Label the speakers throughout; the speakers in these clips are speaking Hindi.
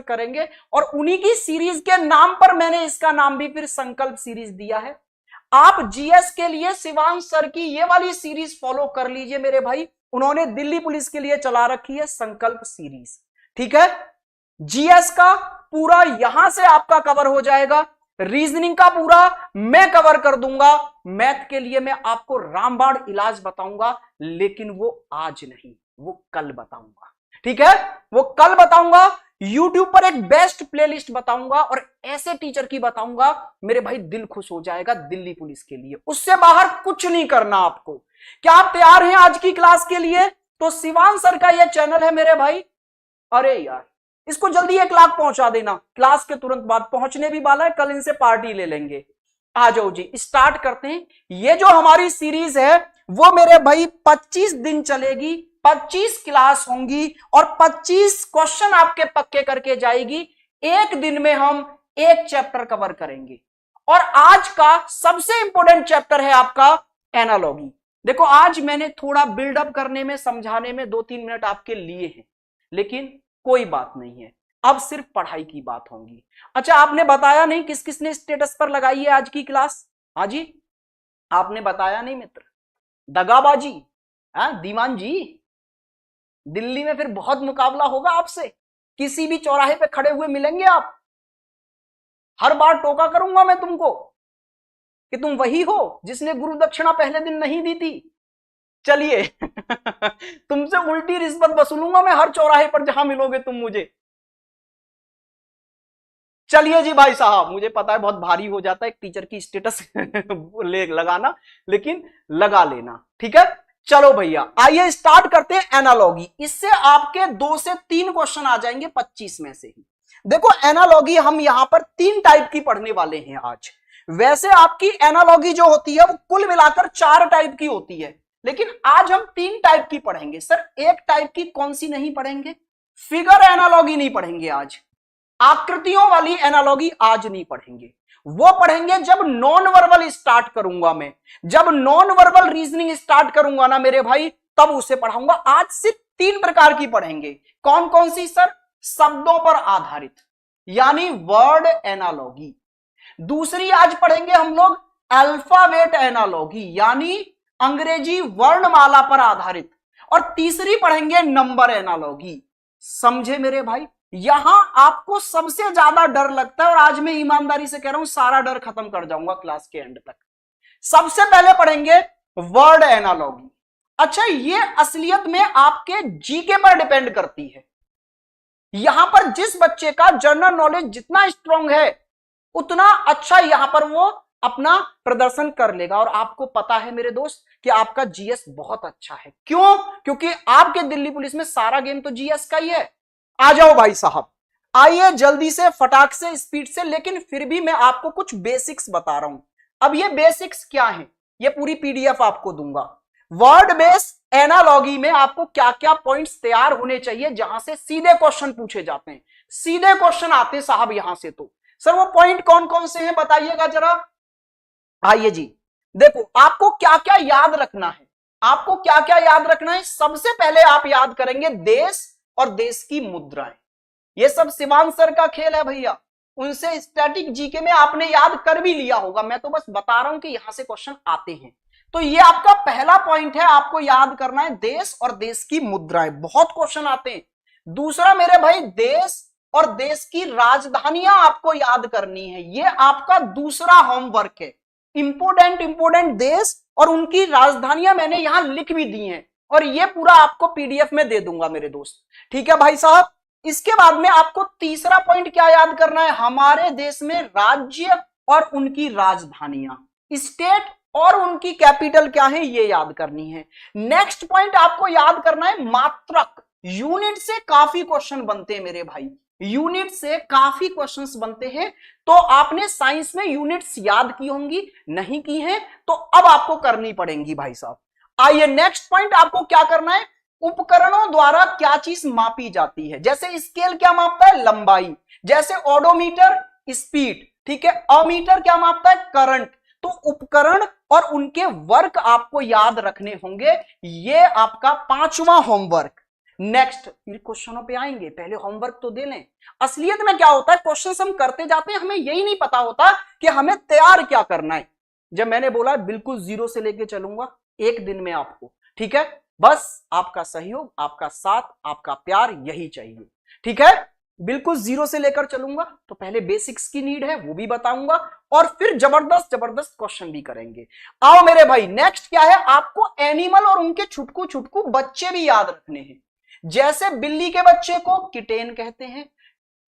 Speaker 1: आंसर करेंगे और उन्हीं की सीरीज के नाम पर मैंने इसका नाम भी फिर संकल्प सीरीज दिया है। आप जीएस के लिए शिवांश सर की ये वाली सीरीज फॉलो कर लीजिए मेरे भाई, उन्होंने दिल्ली पुलिस के लिए चला रखी है संकल्प सीरीज। ठीक है, जीएस का पूरा यहां से आपका कवर हो जाएगा, रीजनिंग का पूरा मैं कवर कर दूंगा, मैथ के लिए मैं आपको रामबाण इलाज बताऊंगा, लेकिन वो आज नहीं, वो कल बताऊंगा। ठीक है, वो कल बताऊंगा, YouTube पर एक बेस्ट प्लेलिस्ट बताऊंगा और ऐसे टीचर की बताऊंगा मेरे भाई दिल खुश हो जाएगा दिल्ली पुलिस के लिए। उससे बाहर कुछ नहीं करना आपको। क्या आप तैयार हैं आज की क्लास के लिए? तो शिवांश सर का यह चैनल है मेरे भाई, अरे यार इसको जल्दी 1 लाख पहुंचा देना, क्लास के तुरंत बाद पहुंचने भी वाला है, कल इनसे पार्टी ले लेंगे। आ जाओ जी, स्टार्ट करते हैं। ये जो हमारी सीरीज है वो मेरे भाई 25 दिन चलेगी, 25 क्लास होंगी और 25 क्वेश्चन आपके पक्के करके जाएगी। एक दिन में हम एक चैप्टर कवर करेंगे और आज का सबसे इंपॉर्टेंट चैप्टर है आपका एनालॉजी। देखो आज मैंने थोड़ा बिल्डअप करने में, समझाने में 2-3 मिनट आपके लिए हैं, लेकिन कोई बात नहीं है, अब सिर्फ पढ़ाई की बात होगी। अच्छा, आपने बताया नहीं किस किसने स्टेटस पर लगाई है आज की क्लास? हाँ जी, आपने बताया नहीं मित्र, दगाबाजी। दीवान जी, दिल्ली में फिर बहुत मुकाबला होगा आपसे, किसी भी चौराहे पे खड़े हुए मिलेंगे आप, हर बार टोका करूंगा मैं तुमको कि तुम वही हो जिसने गुरु दक्षिणा पहले दिन नहीं दी थी। चलिए तुमसे उल्टी रिश्वत वसूलूंगा मैं हर चौराहे पर जहां मिलोगे तुम मुझे। चलिए जी भाई साहब, मुझे पता है बहुत भारी हो जाता है एक टीचर की स्टेटस लगाना, लेकिन लगा लेना। ठीक है, चलो भैया आइए स्टार्ट करते हैं एनालॉजी। इससे आपके 2 से 3 क्वेश्चन आ जाएंगे 25 में से ही। देखो एनालॉजी हम यहां पर 3 टाइप की पढ़ने वाले हैं आज। वैसे आपकी एनालॉजी जो होती है वो कुल मिलाकर 4 टाइप की होती है, लेकिन आज हम 3 टाइप की पढ़ेंगे। सर एक टाइप की कौन सी नहीं पढ़ेंगे? फिगर एनालॉजी नहीं पढ़ेंगे आज, आकृतियों वाली एनालॉजी आज नहीं पढ़ेंगे, वो पढ़ेंगे जब नॉन वर्बल स्टार्ट करूंगा मैं, जब नॉन वर्बल रीजनिंग स्टार्ट करूंगा ना मेरे भाई, तब उसे पढ़ाऊंगा। आज सिर्फ 3 प्रकार की पढ़ेंगे। कौन कौन सी सर? शब्दों पर आधारित यानी वर्ड एनालॉजी। दूसरी आज पढ़ेंगे हम लोग अल्फाबेट एनालॉजी यानी अंग्रेजी वर्णमाला पर आधारित, और तीसरी पढ़ेंगे नंबर एनालॉजी। समझे मेरे भाई? यहां आपको सबसे ज्यादा डर लगता है और आज मैं ईमानदारी से कह रहा हूं सारा डर खत्म कर जाऊंगा क्लास के एंड तक। सबसे पहले पढ़ेंगे वर्ड एनालॉजी। अच्छा, ये असलियत में आपके जीके पर डिपेंड करती है। यहां पर जिस बच्चे का जनरल नॉलेज जितना स्ट्रांग है उतना अच्छा यहां पर वो अपना प्रदर्शन कर लेगा। और आपको पता है मेरे दोस्त कि आपका जीएस बहुत अच्छा है। क्यों? क्योंकि आपके दिल्ली पुलिस में सारा गेम तो जीएस का ही है। आ जाओ भाई साहब, आइए जल्दी से, फटाक से, स्पीड से, लेकिन फिर भी मैं आपको कुछ बेसिक्स बता रहा हूं। अब ये बेसिक्स क्या हैं? ये पूरी पीडीएफ आपको दूंगा। वर्ड बेस एनालॉजी में आपको क्या क्या पॉइंट्स तैयार होने चाहिए जहां से सीधे क्वेश्चन पूछे जाते हैं, सीधे क्वेश्चन आते हैं साहब यहां से। तो सर वो पॉइंट कौन कौन से हैं बताइएगा जरा। आइए जी, देखो आपको क्या क्या याद रखना है, आपको क्या क्या याद रखना है। सबसे पहले आप याद करेंगे देश और देश की मुद्राएं। ये सब शिवांश सर का खेल है भैया, उनसे स्टैटिक जीके में आपने याद कर भी लिया होगा, मैं तो बस बता रहा हूं कि यहां से क्वेश्चन आते हैं। तो ये आपका पहला पॉइंट है, आपको याद करना है देश और देश की मुद्राएं, बहुत क्वेश्चन आते हैं। दूसरा मेरे भाई देश और देश की राजधानियां आपको याद करनी है, ये आपका दूसरा होमवर्क है। इंपोर्टेंट देश और उनकी राजधानियां मैंने यहां लिख भी दी हैं और ये पूरा आपको पीडीएफ में दे दूंगा मेरे दोस्त। ठीक है भाई साहब, इसके बाद में आपको तीसरा पॉइंट क्या याद करना है? हमारे देश में राज्य और उनकी राजधानियां, स्टेट और उनकी कैपिटल क्या है, ये याद करनी है। नेक्स्ट पॉइंट आपको याद करना है मात्रक। यूनिट से काफी क्वेश्चन बनते हैं मेरे भाई, यूनिट से काफी क्वेश्चंस बनते हैं। तो आपने साइंस में यूनिट्स याद की होंगी, नहीं की हैं तो अब आपको करनी पड़ेंगी भाई साहब। आइए नेक्स्ट पॉइंट आपको क्या करना है? उपकरणों द्वारा क्या चीज मापी जाती है। जैसे स्केल क्या मापता है? लंबाई। जैसे ओडोमीटर स्पीड, ठीक है। अमीटर क्या मापता है? करंट। तो उपकरण और उनके वर्क आपको याद रखने होंगे, ये आपका 5वां होमवर्क। नेक्स्ट फिर क्वेश्चनों पे आएंगे, पहले होमवर्क तो दे लें। असलियत में क्या होता है, क्वेश्चन हम करते जाते हैं, हमें यही नहीं पता होता कि हमें तैयार क्या करना है। जब मैंने बोला बिल्कुल जीरो से लेके चलूंगा एक दिन में आपको, ठीक है, बस आपका सहयोग, आपका साथ, आपका प्यार यही चाहिए, ठीक है। बिल्कुल जीरो से लेकर चलूंगा, तो पहले बेसिक्स की नीड है वो भी बताऊंगा और फिर जबरदस्त जबरदस्त क्वेश्चन भी करेंगे। आओ मेरे भाई, नेक्स्ट क्या है, आपको एनिमल और उनके छुटकू छुटकू बच्चे भी याद रखने हैं। जैसे बिल्ली के बच्चे को किटेन कहते हैं,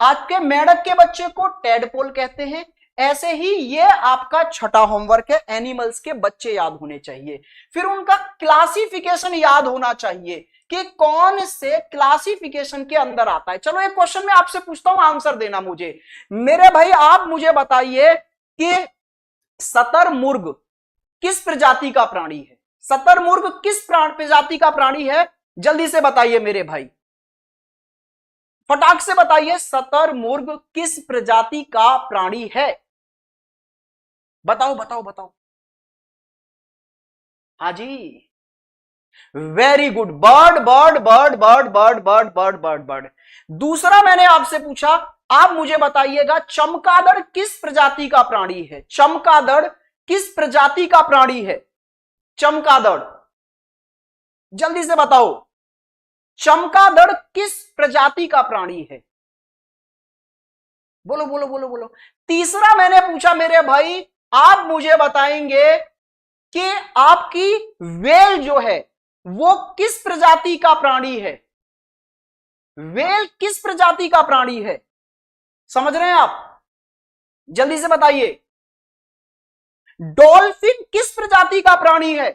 Speaker 1: आपके मेढक के बच्चे को टेडपोल कहते हैं, ऐसे ही ये आपका छठा होमवर्क है, एनिमल्स के बच्चे याद होने चाहिए। फिर उनका क्लासिफिकेशन याद होना चाहिए कि कौन से क्लासिफिकेशन के अंदर आता है। चलो एक क्वेश्चन मैं आपसे पूछता हूं, आंसर देना मुझे। मेरे भाई आप मुझे बताइए कि शतरमुर्ग किस प्रजाति का प्राणी है? शतरमुर्ग किस प्रजाति का प्राणी है? जल्दी से बताइए मेरे भाई, फटाक से बताइए, शतरमुर्ग किस प्रजाति का प्राणी है? बताओ बताओ बताओ। हाँ जी, very good, bird bird bird bird bird bird bird bird bird. दूसरा मैंने आपसे पूछा, आप मुझे बताइएगा चमगादड़ किस प्रजाति का प्राणी है? चमगादड़ किस प्रजाति का प्राणी है? चमगादड़, जल्दी से बताओ, चमगादड़ किस प्रजाति का प्राणी है? बोलो बोलो बोलो बोलो। तीसरा मैंने पूछा मेरे भाई, आप मुझे बताएंगे कि आपकी व्हेल जो है वो किस प्रजाति का प्राणी है? व्हेल किस प्रजाति का प्राणी है? समझ रहे हैं आप? जल्दी से बताइए। डॉल्फिन किस प्रजाति का प्राणी है?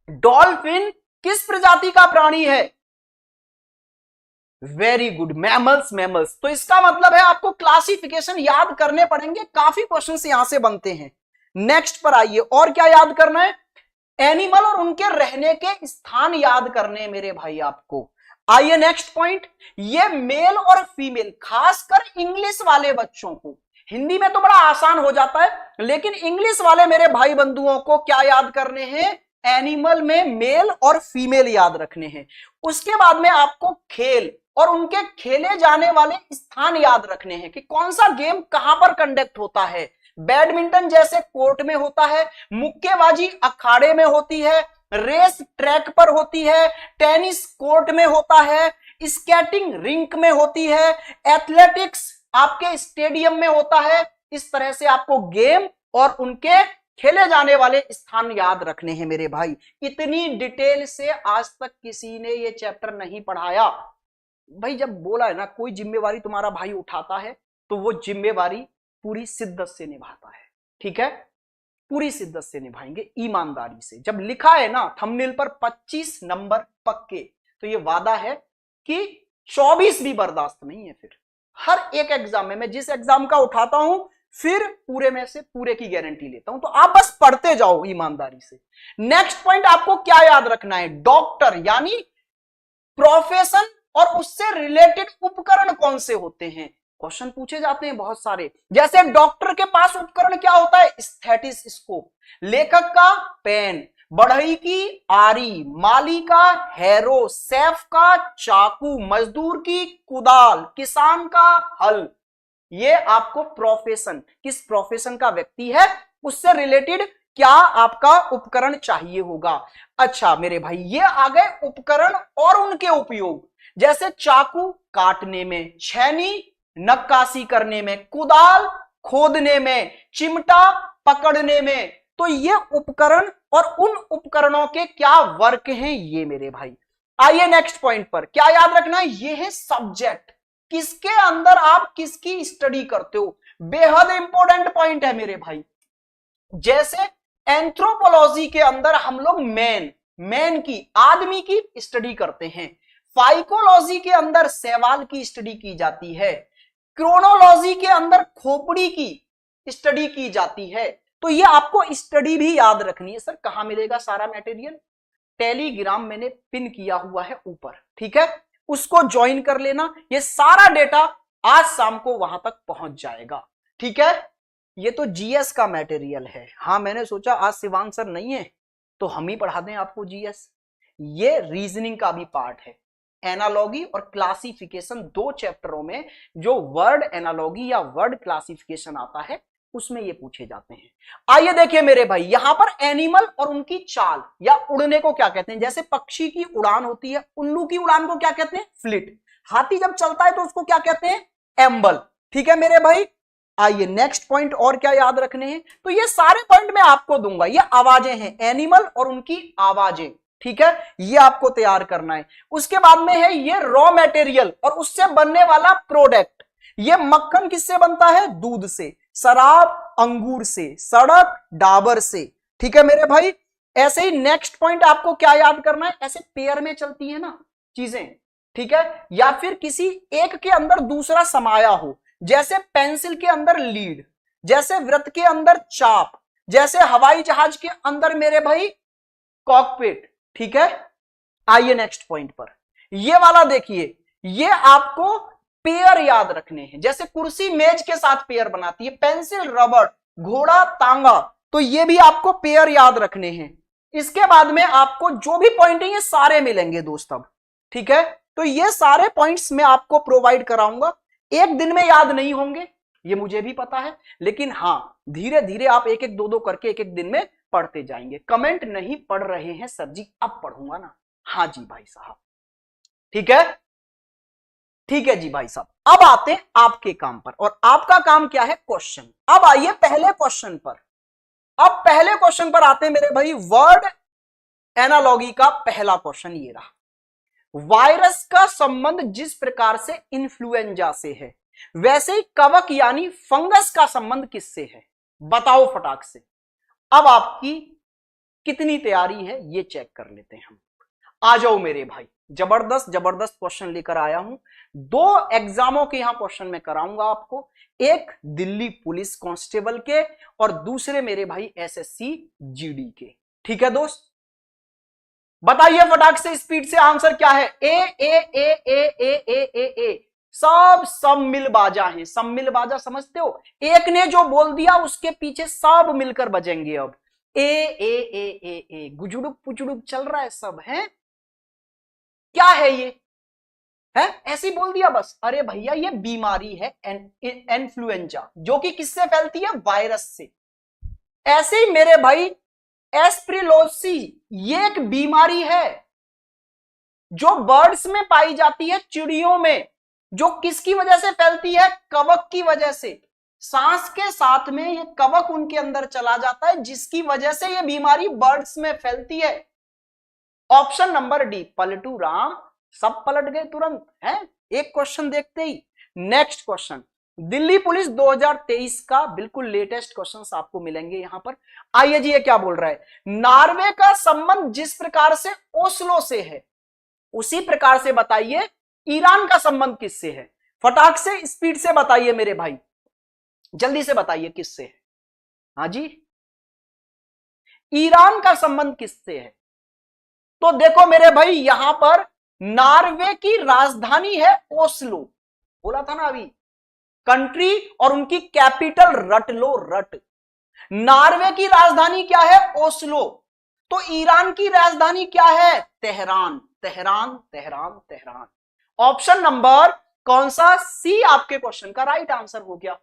Speaker 1: डॉल्फिन किस प्रजाति का प्राणी है? Very good, mammals mammals. तो इसका मतलब है आपको क्लासिफिकेशन याद करने पड़ेंगे, काफी क्वेश्चंस यहां से बनते हैं। नेक्स्ट पर आइए, और क्या याद करना है? एनिमल और उनके रहने के स्थान याद करने मेरे भाई आपको। आइए नेक्स्ट पॉइंट, ये मेल और फीमेल, खासकर इंग्लिश वाले बच्चों को, हिंदी में तो बड़ा आसान हो जाता है, लेकिन इंग्लिश वाले मेरे भाई बंधुओं को क्या याद करने हैं? एनिमल में मेल और फीमेल याद रखने हैं। उसके बाद में आपको खेल और उनके खेले जाने वाले स्थान याद रखने हैं कि कौन सा गेम कहां पर कंडक्ट होता है। बैडमिंटन जैसे कोर्ट में होता है, मुक्केबाजी अखाड़े में होती है, रेस ट्रैक पर होती है, टेनिस कोर्ट में होता है, स्केटिंग रिंक में होती है, एथलेटिक्स आपके स्टेडियम में होता है। इस तरह से आपको गेम और उनके खेले जाने वाले स्थान याद रखने हैं मेरे भाई। इतनी डिटेल से आज तक किसी ने ये चैप्टर नहीं पढ़ाया भाई। जब बोला है ना कोई जिम्मेवारी तुम्हारा भाई उठाता है तो वो जिम्मेवारी पूरी शिद्दत से निभाता है, ठीक है, पूरी शिद्दत से निभाएंगे, ईमानदारी से। जब लिखा है ना थंबनेल पर 25 नंबर पक्के, तो ये वादा है कि 24 भी बर्दाश्त नहीं है। फिर हर एक एग्जाम में मैं जिस एग्जाम का उठाता हूं फिर पूरे में से पूरे की गारंटी लेता हूं, तो आप बस पढ़ते जाओ ईमानदारी से। नेक्स्ट पॉइंट आपको क्या याद रखना है? डॉक्टर यानी प्रोफेशन और उससे रिलेटेड उपकरण कौन से होते हैं? क्वेश्चन पूछे जाते हैं बहुत सारे। जैसे डॉक्टर के पास उपकरण क्या होता है? स्टेथोस्कोप, लेखक का पेन, बढ़ई की आरी, माली का हैरो, शेफ का चाकू, मजदूर की कुदाल, किसान का हल। ये आपको प्रोफेशन, किस प्रोफेशन का व्यक्ति है उससे रिलेटेड क्या आपका उपकरण चाहिए होगा। अच्छा मेरे भाई, ये आ गए उपकरण और उनके उपयोग। जैसे चाकू काटने में, छैनी नक्काशी करने में, कुदाल खोदने में, चिमटा पकड़ने में। तो ये उपकरण और उन उपकरणों के क्या वर्क हैं ये मेरे भाई। आइए नेक्स्ट पॉइंट पर, क्या याद रखना है? ये है सब्जेक्ट, किसके अंदर आप किसकी स्टडी करते हो। बेहद इंपॉर्टेंट पॉइंट है मेरे भाई। जैसे एंथ्रोपोलॉजी के अंदर हम लोग मैन की, आदमी की स्टडी करते हैं। फाइकोलॉजी के अंदर सवाल की स्टडी की जाती है। क्रोनोलॉजी के अंदर खोपड़ी की स्टडी की जाती है। तो ये आपको स्टडी भी याद रखनी है। सर कहां मिलेगा सारा मटेरियल? टेलीग्राम मैंने पिन किया हुआ है ऊपर, ठीक है, उसको ज्वाइन कर लेना। ये सारा डेटा आज शाम को वहां तक पहुंच जाएगा, ठीक है। ये तो जीएस का मटेरियल है। हाँ मैंने सोचा आज शिवांग सर नहीं है तो हम ही पढ़ा दें आपको जीएस। ये रीजनिंग का भी पार्ट है। एनालॉगी और क्लासिफिकेशन, दो चैप्टरों में जो वर्ड एनालॉगी या वर्ड क्लासिफिकेशन आता है उसमें ये पूछे जाते हैं। आइए देखिए मेरे भाई, यहां पर एनिमल और उनकी चाल या उड़ने को क्या कहते हैं? जैसे पक्षी की उड़ान होती है, उल्लू की उड़ान को क्या कहते हैं? फ्लिट। हाथी जब चलता है तो उसको क्या कहते हैं? एम्बल। ठीक है मेरे भाई। आइए नेक्स्ट पॉइंट और क्या याद रखने हैं, तो ये सारे पॉइंट मैं आपको दूंगा। ये आवाजें हैं, एनिमल और उनकी आवाजें, ठीक है, ये आपको तैयार करना है। उसके बाद में है ये रॉ मटेरियल और उससे बनने वाला प्रोडक्ट। ये मक्खन किससे बनता है? दूध से, शराब अंगूर से, सड़क डाबर से। ठीक है मेरे भाई। ऐसे ही नेक्स्ट पॉइंट आपको क्या याद करना है? ऐसे पेयर में चलती है ना चीजें, ठीक है, या फिर किसी एक के अंदर दूसरा समाया हो, जैसे पेंसिल के अंदर लीड, जैसे वृत्त के अंदर चाप, जैसे हवाई जहाज के अंदर मेरे भाई कॉकपिट। ठीक है। आइए नेक्स्ट पॉइंट पर, ये वाला देखिए, ये आपको पेयर याद रखने हैं। जैसे कुर्सी मेज के साथ पेयर बनाती है, पेंसिल रबड़, घोड़ा तांगा, तो ये भी आपको पेयर याद रखने हैं। इसके बाद में आपको जो भी पॉइंट है ये सारे मिलेंगे दोस्त अब, ठीक है। तो ये सारे पॉइंट्स मैं आपको प्रोवाइड कराऊंगा। एक दिन में याद नहीं होंगे, ये मुझे भी पता है, लेकिन हां धीरे धीरे आप एक एक दो दो करके एक एक दिन में पढ़ते जाएंगे। कमेंट नहीं पढ़ रहे हैं सर जी, अब पढ़ूंगा ना। हाँ जी भाई साहब, ठीक है, ठीक है जी भाई साहब। अब आते हैं आपके काम पर, और आपका काम क्या है? क्वेश्चन। अब आइए पहले क्वेश्चन पर। अब पहले क्वेश्चन पर आते हैं मेरे भाई, वर्ड एनालॉगी का पहला क्वेश्चन ये रहा। वायरस का संबंध जिस प्रकार से इन्फ्लुएंजा से है, वैसे ही कवक यानी फंगस का संबंध किससे है? बताओ फटाक से। अब आपकी कितनी तैयारी है ये चेक कर लेते हैं हम। आ जाओ मेरे भाई, जबरदस्त जबरदस्त क्वेश्चन लेकर आया हूं। दो एग्जामों के यहां क्वेश्चन मैं कराऊंगा आपको, एक दिल्ली पुलिस कांस्टेबल के और दूसरे मेरे भाई एसएससी जीडी के। ठीक है दोस्त, बताइए फटाक से, स्पीड से आंसर क्या है? ए A A A A A A ए सब मिल बाजा है। सब मिल बाजा समझते हो? एक ने जो बोल दिया उसके पीछे सब मिलकर बजेंगे। अब ए ए ए ए ए गुजुड़ुक पुचुड़ुक चल रहा है सब, है क्या है ये? है ऐसे ही बोल दिया बस। अरे भैया ये बीमारी है इन्फ्लुएंजा, जो कि किससे फैलती है? वायरस से। ऐसे ही मेरे भाई एस्प्रिलोसी, ये एक बीमारी है जो बर्ड्स में पाई जाती है, चिड़ियों में, जो किसकी वजह से फैलती है? कवक की वजह से। सांस के साथ में ये कवक उनके अंदर चला जाता है, जिसकी वजह से ये बीमारी बर्ड्स में फैलती है। Option number D. Paltu Ram, सब पलट गए तुरंत, है एक क्वेश्चन देखते ही। नेक्स्ट क्वेश्चन, दिल्ली पुलिस 2023 का बिल्कुल लेटेस्ट क्वेश्चंस आपको मिलेंगे यहां पर। आइए जी, ये क्या बोल रहा है? नॉर्वे का संबंध जिस प्रकार से ओस्लो से है, उसी प्रकार से बताइए ईरान का संबंध किससे है? फटाक से स्पीड से बताइए मेरे भाई, जल्दी से बताइए किससे है? हाँ जी, ईरान का संबंध किससे है? तो देखो मेरे भाई, यहां पर नॉर्वे की राजधानी है ओस्लो, बोला था ना अभी, कंट्री, और उनकी कैपिटल रट लो, रट। नॉर्वे की राजधानी क्या है? ओस्लो। तो ईरान की राजधानी क्या है? Tehran, Tehran, Tehran, Tehran. Option number कौन सा? सी आपके क्वेश्चन का राइट आंसर हो गया।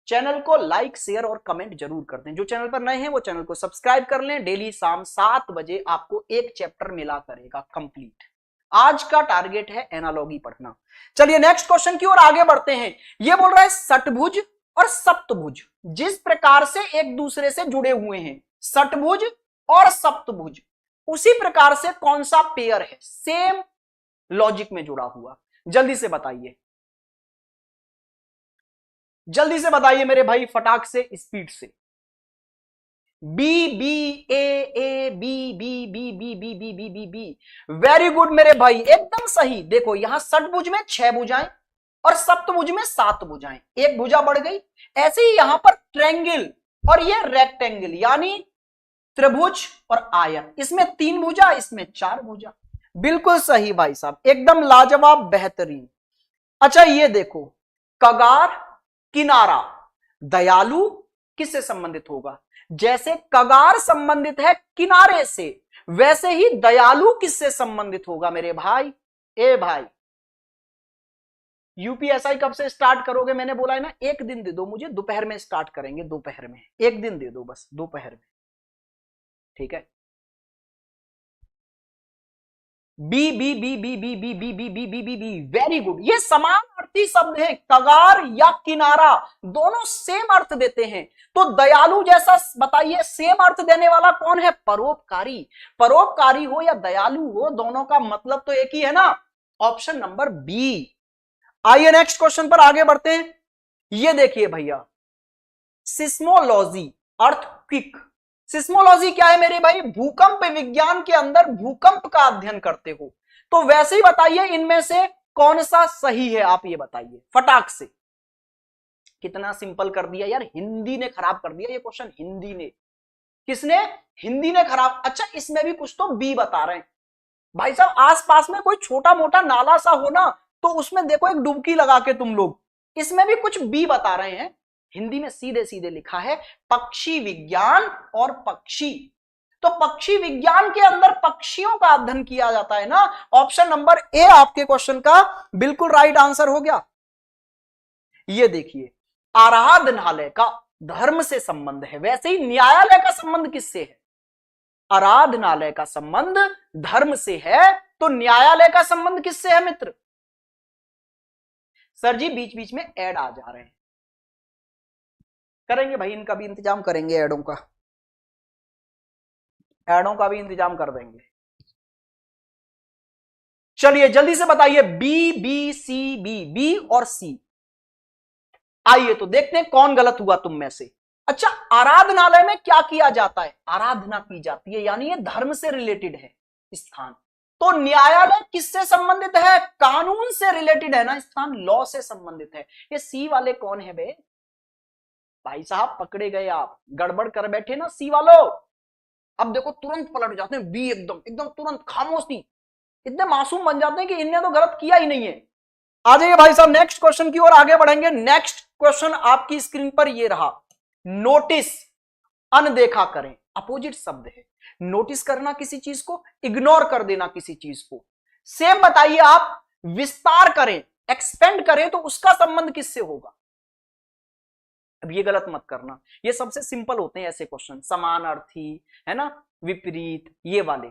Speaker 1: चैनल को लाइक शेयर और कमेंट जरूर कर दें। जो चैनल पर नए हैं वो चैनल को सब्सक्राइब कर लें। डेली शाम 7 बजे आपको एक चैप्टर मिला करेगा कंप्लीट। आज का टारगेट है एनालॉगी पढ़ना। चलिए नेक्स्ट क्वेश्चन की ओर आगे बढ़ते हैं। यह बोल रहा है षटभुज और सप्तभुज जिस प्रकार से एक दूसरे से जुड़े हुए हैं, षटभुज और सप्तभुज, उसी प्रकार से कौन सा पेयर है सेम लॉजिक में जुड़ा हुआ? जल्दी से बताइए, जल्दी से बताइए मेरे भाई, फटाक से, स्पीड से। B B A A B B B B B B B B B. Very good मेरे भाई, एकदम सही। देखो यहां षटभुज में 6 भुजाएं और सप्तभुज में 7 भुजाएं, एक भुजा बढ़ गई। ऐसे ही यहां पर ट्रायंगल और ये रेक्टेंगल यानी त्रिभुज और आयत, इसमें 3 भुजा, इसमें 4 भुजा। बिल्कुल सही भाई साहब, एकदम लाजवाब, बेहतरीन। अच्छा ये देखो, कगार, किनारा, दयालु किससे संबंधित होगा? जैसे कगार संबंधित है किनारे से, वैसे ही दयालु किससे संबंधित होगा मेरे भाई? ए भाई, यूपीएसआई कब से स्टार्ट करोगे? मैंने बोला है ना, एक दिन दे दो मुझे, दोपहर में स्टार्ट करेंगे, दोपहर में एक दिन दे दो बस, दोपहर में, ठीक है। B B B B B B B B B B B B very good. ये समानार्थी शब्द है, कगार या किनारा दोनों सेम अर्थ देते हैं। तो दयालु जैसा बताइए सेम अर्थ देने वाला कौन है? परोपकारी। परोपकारी हो या दयालु हो, दोनों का मतलब तो एक ही है ना, ऑप्शन नंबर बी। आइए नेक्स्ट क्वेश्चन पर आगे बढ़ते हैं। ये देखिए भैया, सिस्मोलॉजी अर्थक्विक। सिस्मोलॉजी क्या है मेरे भाई? भूकंप विज्ञान के अंदर भूकंप का अध्ययन करते हो। तो वैसे ही बताइए इनमें से कौन सा सही है, आप ये बताइए फटाक से। कितना सिंपल कर दिया यार, हिंदी ने खराब कर दिया ये क्वेश्चन। हिंदी ने, किसने? हिंदी ने खराब। अच्छा, इसमें भी कुछ तो बी बता रहे हैं भाई साहब। आसपास में कोई छोटा मोटा नाला सा हो ना, तो उसमें देखो एक डुबकी लगा के तुम लोग, इसमें भी कुछ बी बता रहे हैं। हिंदी में सीधे सीधे लिखा है पक्षी विज्ञान और पक्षी। तो पक्षी विज्ञान के अंदर पक्षियों का अध्ययन किया जाता है ना। ऑप्शन नंबर ए आपके क्वेश्चन का बिल्कुल राइट आंसर हो गया। ये देखिए, आराधनालय का धर्म से संबंध है, वैसे ही न्यायालय का संबंध किससे है? आराधनालय का संबंध धर्म से है, तो न्यायालय का संबंध किससे है मित्र? सर जी बीच बीच में ऐड आ जा रहे हैं, करेंगे भाई, इनका भी इंतजाम करेंगे, ऐडों का भी इंतजाम कर देंगे। चलिए जल्दी से बताइए, B B C B, B और सी। आइए तो देखते हैं कौन गलत हुआ तुम में से। अच्छा, आराधनालय में क्या किया जाता है? आराधना की जाती है, यानी ये धर्म से रिलेटेड है स्थान। तो न्यायालय किससे संबंधित है? कानून से रिलेटेड है ना स्थान, लॉ से संबंधित है। ये सी वाले कौन है बे? भाई साहब पकड़े गए आप, गड़बड़ कर बैठे ना सी वालों। अब देखो तुरंत पलट जाते हैं, बी एकदम एकदम तुरंत खामोशी, इतने मासूम बन जाते हैं कि इनने तो गलत किया ही नहीं है। आ जाइए भाई साहब नेक्स्ट क्वेश्चन की ओर आगे बढ़ेंगे। नेक्स्ट क्वेश्चन आपकी स्क्रीन पर ये रहा, नोटिस अनदेखा करें, अपोजिट शब्द है। नोटिस करना किसी चीज को, इग्नोर कर देना किसी चीज को। सेम बताइए आप, विस्तार करें, एक्सपेंड करें, तो उसका संबंध किससे होगा? अब ये गलत मत करना, ये सबसे सिंपल होते हैं ऐसे क्वेश्चन, समानार्थी है ना, विपरीत, ये वाले।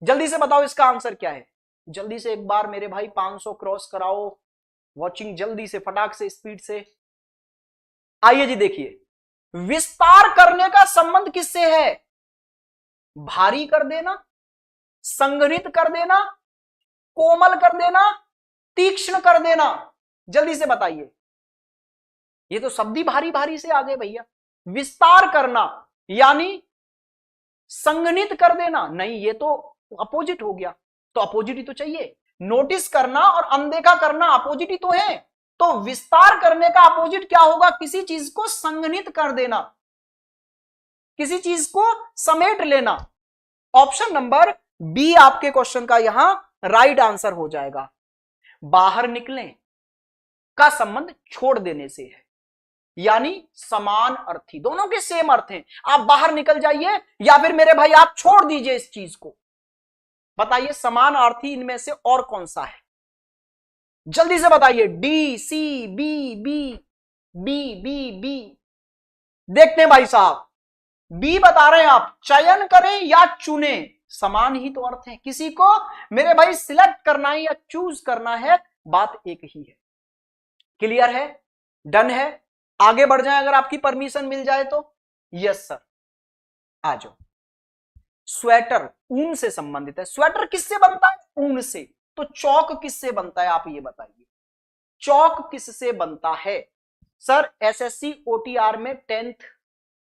Speaker 1: जल्दी से बताओ इसका आंसर क्या है? जल्दी से एक बार मेरे भाई 500 क्रॉस कराओ, वॉचिंग जल्दी से, फटाक से, स्पीड से। आइए जी देखिए, विस्तार करने का संबंध किससे है? भारी कर देना, संघनित कर देना, कोमल कर देना, तीक्ष्ण कर देना। जल्दी से बताइए, ये तो शब्द ही भारी भारी से आ गए भैया। विस्तार करना यानी संघनित कर देना, नहीं ये तो अपोजिट हो गया, तो अपोजिट ही तो चाहिए। नोटिस करना और अनदेखा करना अपोजिट ही तो है, तो विस्तार करने का अपोजिट क्या होगा? किसी चीज को संघनित कर देना, किसी चीज को समेट लेना। ऑप्शन नंबर बी आपके क्वेश्चन का यहां राइट आंसर हो जाएगा। बाहर निकलें का संबंध छोड़ देने से है, यानी समान अर्थी, दोनों के सेम अर्थ हैं। आप बाहर निकल जाइए या फिर मेरे भाई आप छोड़ दीजिए इस चीज को। बताइए समान अर्थी इनमें से और कौन सा है? जल्दी से बताइए, D C B B B B B. देखते हैं भाई साहब, बी बता रहे हैं आप, चयन करें या चुने, समान ही तो अर्थ है। किसी को मेरे भाई सिलेक्ट करना है या चूज करना है, बात एक ही है। क्लियर है? डन है? आगे बढ़ जाए अगर आपकी परमिशन मिल जाए तो। यस सर, आ जाओ। स्वेटर ऊन से संबंधित है। स्वेटर किससे बनता है? ऊन से। तो चौक किससे बनता है, आप ये बताइए, चौक किससे बनता है? सर एसएससी ओटीआर में 10th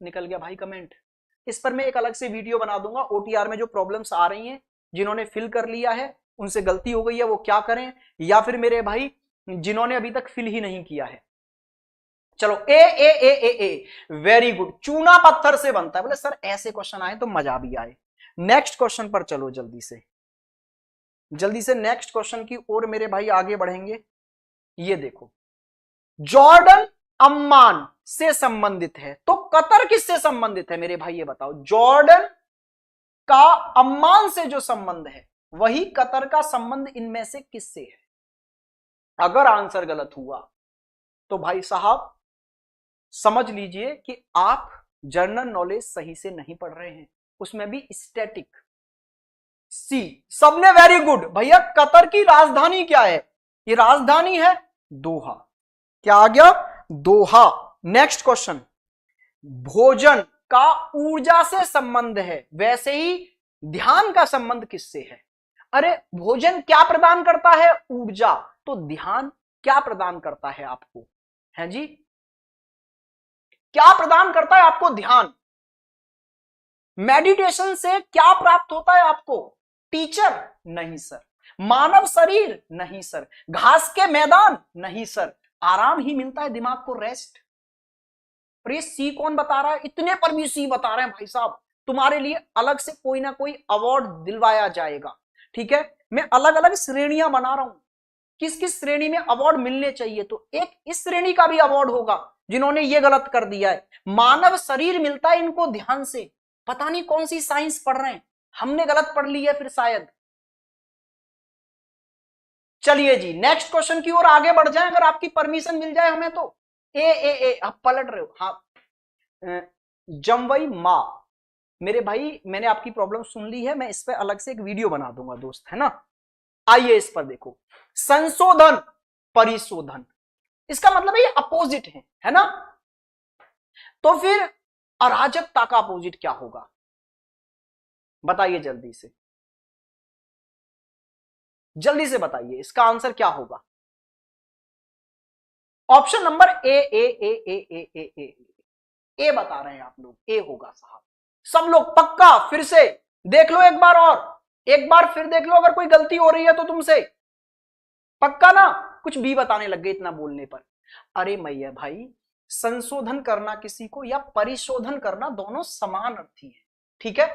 Speaker 1: निकल गया भाई कमेंट, इस पर मैं एक अलग से वीडियो बना दूंगा। ओटीआर में जो प्रॉब्लम्स आ रही हैं, जिन्होंने फिल कर लिया है उनसे गलती हो गई है वो क्या करें, या फिर मेरे भाई जिन्होंने अभी तक फिल ही नहीं किया है। चलो ए A A A a very good. चूना पत्थर से बनता है। बोले सर ऐसे क्वेश्चन आए तो मजा भी आए। नेक्स्ट क्वेश्चन पर चलो जल्दी से नेक्स्ट क्वेश्चन की ओर मेरे भाई आगे बढ़ेंगे। ये देखो, जॉर्डन अम्मान से संबंधित है, तो कतर किससे संबंधित है मेरे भाई ये बताओ? जॉर्डन का अम्मान से जो संबंध है वही कतर का संबंध इनमें से किससे है? अगर आंसर गलत हुआ तो भाई साहब समझ लीजिए कि आप जनरल नॉलेज सही से नहीं पढ़ रहे हैं, उसमें भी स्टैटिक। सी, सबने वेरी गुड। भैया कतर की राजधानी क्या है? ये राजधानी है दोहा। क्या आ गया? दोहा। नेक्स्ट क्वेश्चन, भोजन का ऊर्जा से संबंध है, वैसे ही ध्यान का संबंध किससे है? अरे भोजन क्या प्रदान करता है? ऊर्जा। तो ध्यान क्या प्रदान करता है आपको? है जी, क्या प्रदान करता है आपको ध्यान? मेडिटेशन से क्या प्राप्त होता है आपको? टीचर? नहीं सर। मानव शरीर? नहीं सर। घास के मैदान? नहीं सर। आराम ही मिलता है दिमाग को, रेस्ट। और ये सी कौन बता रहा है? इतने पर भी सी बता रहे हैं भाई साहब, तुम्हारे लिए अलग से कोई ना कोई अवार्ड दिलवाया जाएगा। ठीक है, मैं अलग अलग श्रेणियां बना रहा हूं, किस किस श्रेणी में अवार्ड मिलने चाहिए, तो एक इस श्रेणी का भी अवार्ड होगा जिन्होंने ये गलत कर दिया है। मानव शरीर मिलता है इनको ध्यान से। पता नहीं कौन सी साइंस पढ़ रहे हैं, हमने गलत पढ़ ली है फिर शायद। चलिए जी नेक्स्ट क्वेश्चन की ओर आगे बढ़ जाएं, अगर आपकी परमिशन मिल जाए हमें तो। ए आप पलट रहे हो? हाँ, जमवई माँ। मेरे भाई मैंने आपकी प्रॉब्लम सुन ली है, मैं इस पर अलग से एक वीडियो बना दूंगा दोस्त, है ना। आइए इस पर देखो, संशोधन परिशोधन, इसका मतलब ये अपोजिट है ना। तो फिर अराजकता का अपोजिट क्या होगा? बताइए जल्दी से, जल्दी से बताइए, इसका आंसर क्या होगा? ऑप्शन नंबर ए बता रहे हैं आप लोग, ए होगा साहब। सब लोग पक्का? फिर से देख लो एक बार, और एक बार फिर देख लो, अगर कोई गलती हो रही है तो तुमसे। पक्का ना? कुछ भी बताने लग गए इतना बोलने पर। अरे मैया भाई, संशोधन करना किसी को या परिशोधन करना दोनों समान अर्थी है, ठीक है,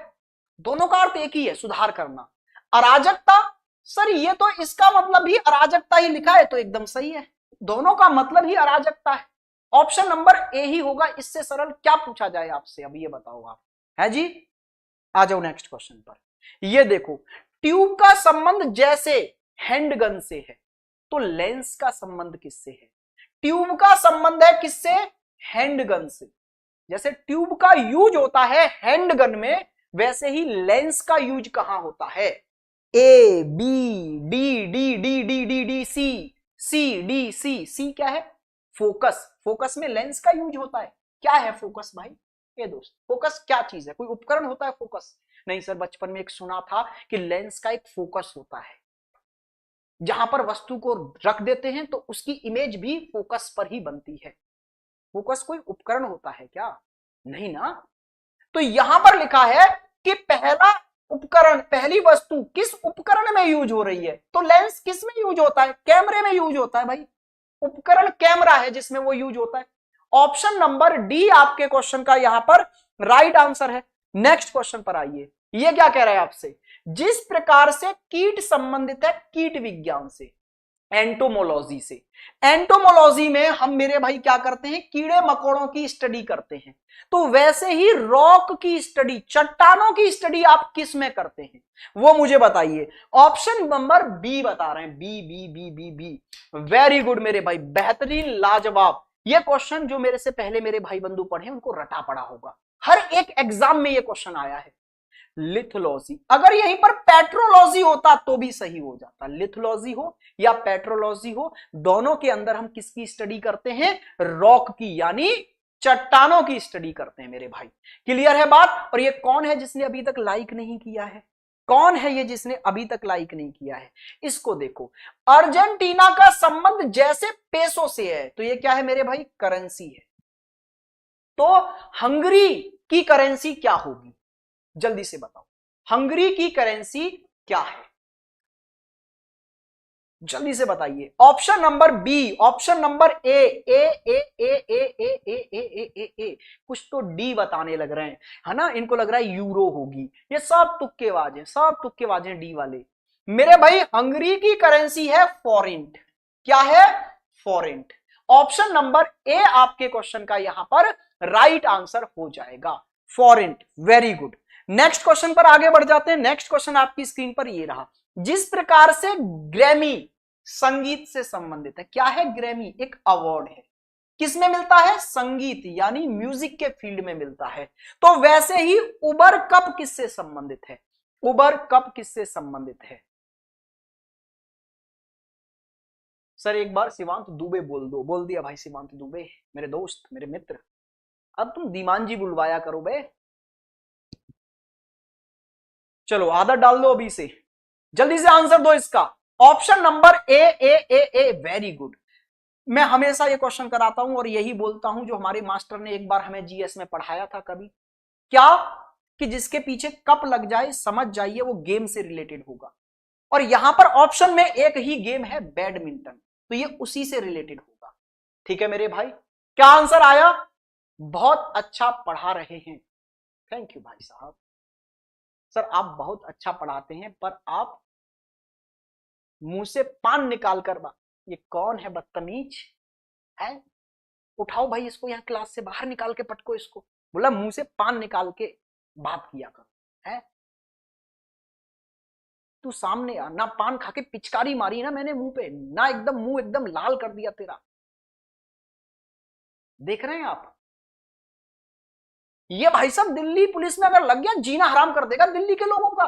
Speaker 1: दोनों का अर्थ एक ही है, सुधार करना। अराजकता, सर ये तो इसका मतलब ही अराजकता ही लिखा है, तो एकदम सही है, दोनों का मतलब ही अराजकता है। ऑप्शन नंबर ए ही होगा, इससे सरल क्या पूछा जाए आपसे, अब ये बताओ आप। है जी, आ जाओ नेक्स्ट क्वेश्चन पर। ये देखो, ट्यूब का संबंध जैसे हैंडगन से है, तो लेंस का संबंध किससे है? ट्यूब का संबंध है किससे? हैंडगन से। जैसे ट्यूब का यूज होता है हैंडगन में, वैसे ही लेंस का यूज कहां होता है? A B D D D D D D C, C D C. C क्या है? फोकस। फोकस में लेंस का यूज होता है। क्या है फोकस भाई? ये दोस्त, फोकस क्या चीज है? कोई उपकरण होता है फोकस? नहीं सर, बचपन में एक सुना था कि लेंस का एक फोकस होता है, जहां पर वस्तु को रख देते हैं तो उसकी इमेज भी फोकस पर ही बनती है। फोकस कोई उपकरण होता है क्या? नहीं ना। तो यहां पर लिखा है कि पहला उपकरण, पहली वस्तु किस उपकरण में यूज हो रही है, तो लेंस किस में यूज होता है? कैमरे में यूज होता है भाई। उपकरण कैमरा है जिसमें वो यूज होता है। ऑप्शन नंबर डी आपके क्वेश्चन का यहां पर राइट आंसर है। नेक्स्ट क्वेश्चन पर आइए, ये क्या कह रहा है आपसे? जिस प्रकार से कीट संबंधित है कीट विज्ञान से, एंटोमोलॉजी से। एंटोमोलॉजी में हम मेरे भाई क्या करते हैं? कीड़े मकोड़ों की स्टडी करते हैं। तो वैसे ही रॉक की स्टडी, चट्टानों की स्टडी आप किस में करते हैं, वो मुझे बताइए। ऑप्शन नंबर बी बता रहे हैं, B B B B B. Very good मेरे भाई, बेहतरीन, लाजवाब। ये क्वेश्चन जो मेरे से पहले मेरे भाई बंधु पढ़े उनको रटा पड़ा होगा, हर एक एग्जाम में ये क्वेश्चन आया है। लिथोलॉजी, अगर यहीं पर पेट्रोलॉजी होता तो भी सही हो जाता। लिथोलॉजी हो या पेट्रोलॉजी हो, दोनों के अंदर हम किसकी स्टडी करते हैं? रॉक की, यानी चट्टानों की स्टडी करते हैं मेरे भाई। क्लियर है बात? और ये कौन है जिसने अभी तक लाइक नहीं किया है? कौन है ये जिसने अभी तक लाइक नहीं किया है? इसको देखो, अर्जेंटीना का संबंध जैसे पेसो से है, तो ये क्या है मेरे भाई? करेंसी है। तो हंगरी की करेंसी क्या होगी? जल्दी से बताओ, हंगरी की करेंसी क्या है? जल्दी से बताइए। Option number B, option number A, A A A A A A A A A A, कुछ तो डी बताने लग रहे हैं, है ना। इनको लग रहा है यूरो होगी। ये सब तुक्केबाज हैं, सब तुक्केबाज हैं डी वाले मेरे भाई। हंगरी की करेंसी है फॉरेंट। क्या है? फॉरेंट। ऑप्शन नंबर ए आपके क्वेश्चन का यहां पर राइट आंसर हो जाएगा, फॉरेंट। Very good. नेक्स्ट क्वेश्चन पर आगे बढ़ जाते हैं। नेक्स्ट क्वेश्चन आपकी स्क्रीन पर ये रहा। जिस प्रकार से ग्रैमी संगीत से संबंधित है, क्या है ग्रैमी? एक अवार्ड है, किसमें मिलता है? संगीत यानी म्यूजिक के फील्ड में मिलता है। तो वैसे ही उबर कप किससे संबंधित है? उबर कप किससे संबंधित है? सर एक बार शिवांत दुबे बोल दो। बोल दिया भाई शिवांत दुबे, मेरे दोस्त, मेरे मित्र। अब तुम दीमान जी बुलवाया करो बे। चलो आदत डाल दो अभी से, जल्दी से आंसर दो इसका। Option number a very good. मैं हमेशा ये क्वेश्चन कराता हूं और यही बोलता हूं जो हमारे मास्टर ने एक बार हमें जीएस में पढ़ाया था कभी, क्या कि जिसके पीछे कप लग जाए समझ जाइए वो गेम से रिलेटेड होगा। और यहां पर ऑप्शन में एक ही गेम है, बैडमिंटन, तो ये उसी से रिलेटेड होगा। ठीक है मेरे भाई, क्या आंसर आया? बहुत अच्छा पढ़ा रहे हैं, थैंक यू भाई साहब। सर आप बहुत अच्छा पढ़ाते हैं पर आप मुंह से पान निकाल कर ये कौन है बदतमीज है? उठाओ भाई इसको, यहाँ क्लास से बाहर निकाल के पटको इसको। बोला मुंह से पान निकाल के बात किया करो, है? तू सामने आ ना, पान खा के पिचकारी मारी ना मैंने मुंह पे ना, एकदम मुंह एकदम लाल कर दिया तेरा। देख रहे हैं आप? ये भाई साहब दिल्ली पुलिस में अगर लग गया जीना हराम कर देगा दिल्ली के लोगों का,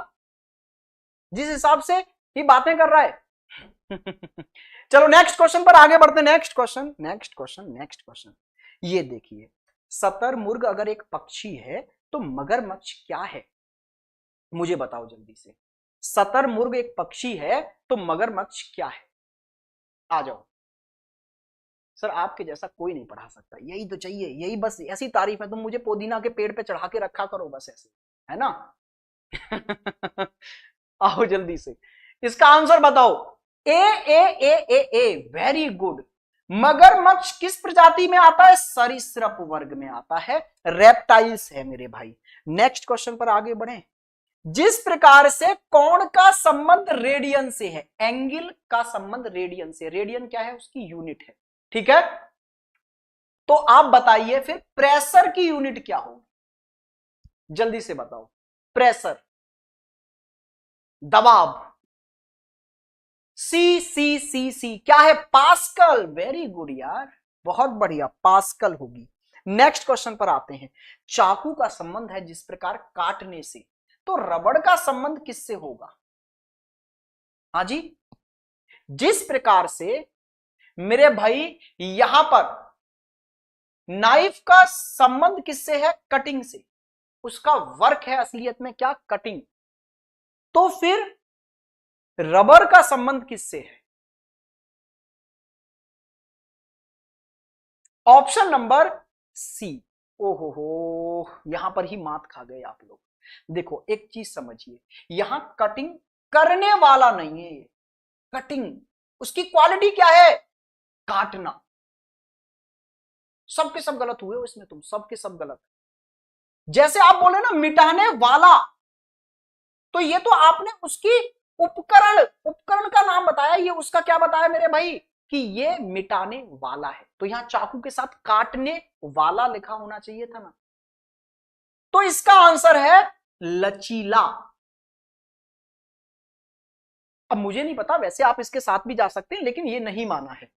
Speaker 1: जिस हिसाब से ये बातें कर रहा है। चलो नेक्स्ट क्वेश्चन पर आगे बढ़ते हैं। नेक्स्ट क्वेश्चन ये देखिए, शतरमुर्ग अगर एक पक्षी है तो मगरमच्छ क्या है? मुझे बताओ जल्दी से। शतरमुर्ग एक पक्षी है तो मगरमच्छ क्या है? आ जाओ। सर आपके जैसा कोई नहीं पढ़ा सकता, यही तो चाहिए, यही बस ऐसी तारीफ है। तुम मुझे पुदीना के पेड़ पे चढ़ा के रखा करो बस ऐसे, है ना? आओ जल्दी से, इसका आंसर बताओ। A very good. मगरमच्छ किस प्रजाति में आता है? सरीसृप वर्ग में आता है, रेप्टाइल्स है मेरे भाई। नेक्स्ट क्वेश्चन पर आगे बढ़े। जिस प्रकार से कोण का संबंध रेडियन से है, एंगल का संबंध रेडियन से, रेडियन क्या है? उसकी यूनिट है, ठीक है? तो आप बताइए फिर प्रेशर की यूनिट क्या होगी? जल्दी से बताओ। प्रेशर, दबाव, सी क्या है? पास्कल। वेरी गुड यार, बहुत बढ़िया, पास्कल होगी। नेक्स्ट क्वेश्चन पर आते हैं। चाकू का संबंध है जिस प्रकार काटने से, तो रबड़ का संबंध किससे होगा? हाँ जी, जिस प्रकार से मेरे भाई यहां पर नाइफ का संबंध किससे है? कटिंग से, उसका वर्क है असलियत में क्या? कटिंग। तो फिर रबर का संबंध किससे है? Option number C. ओहो हो, यहां पर ही मात खा गए आप लोग। देखो एक चीज समझिए, यहां कटिंग करने वाला नहीं है, कटिंग उसकी क्वालिटी क्या है? काटना। सबके सब गलत हुए हो इसमें, तुम सबके सब गलत। जैसे आप बोले ना मिटाने वाला, तो ये तो आपने उसकी उपकरण का नाम बताया, ये उसका क्या बताया मेरे भाई कि ये मिटाने वाला है। तो यहां चाकू के साथ काटने वाला लिखा होना चाहिए था ना। तो इसका आंसर है लचीला। अब मुझे नहीं पता, वैसे आप इसके साथ भी जा सकते हैं, लेकिन ये नहीं माना है,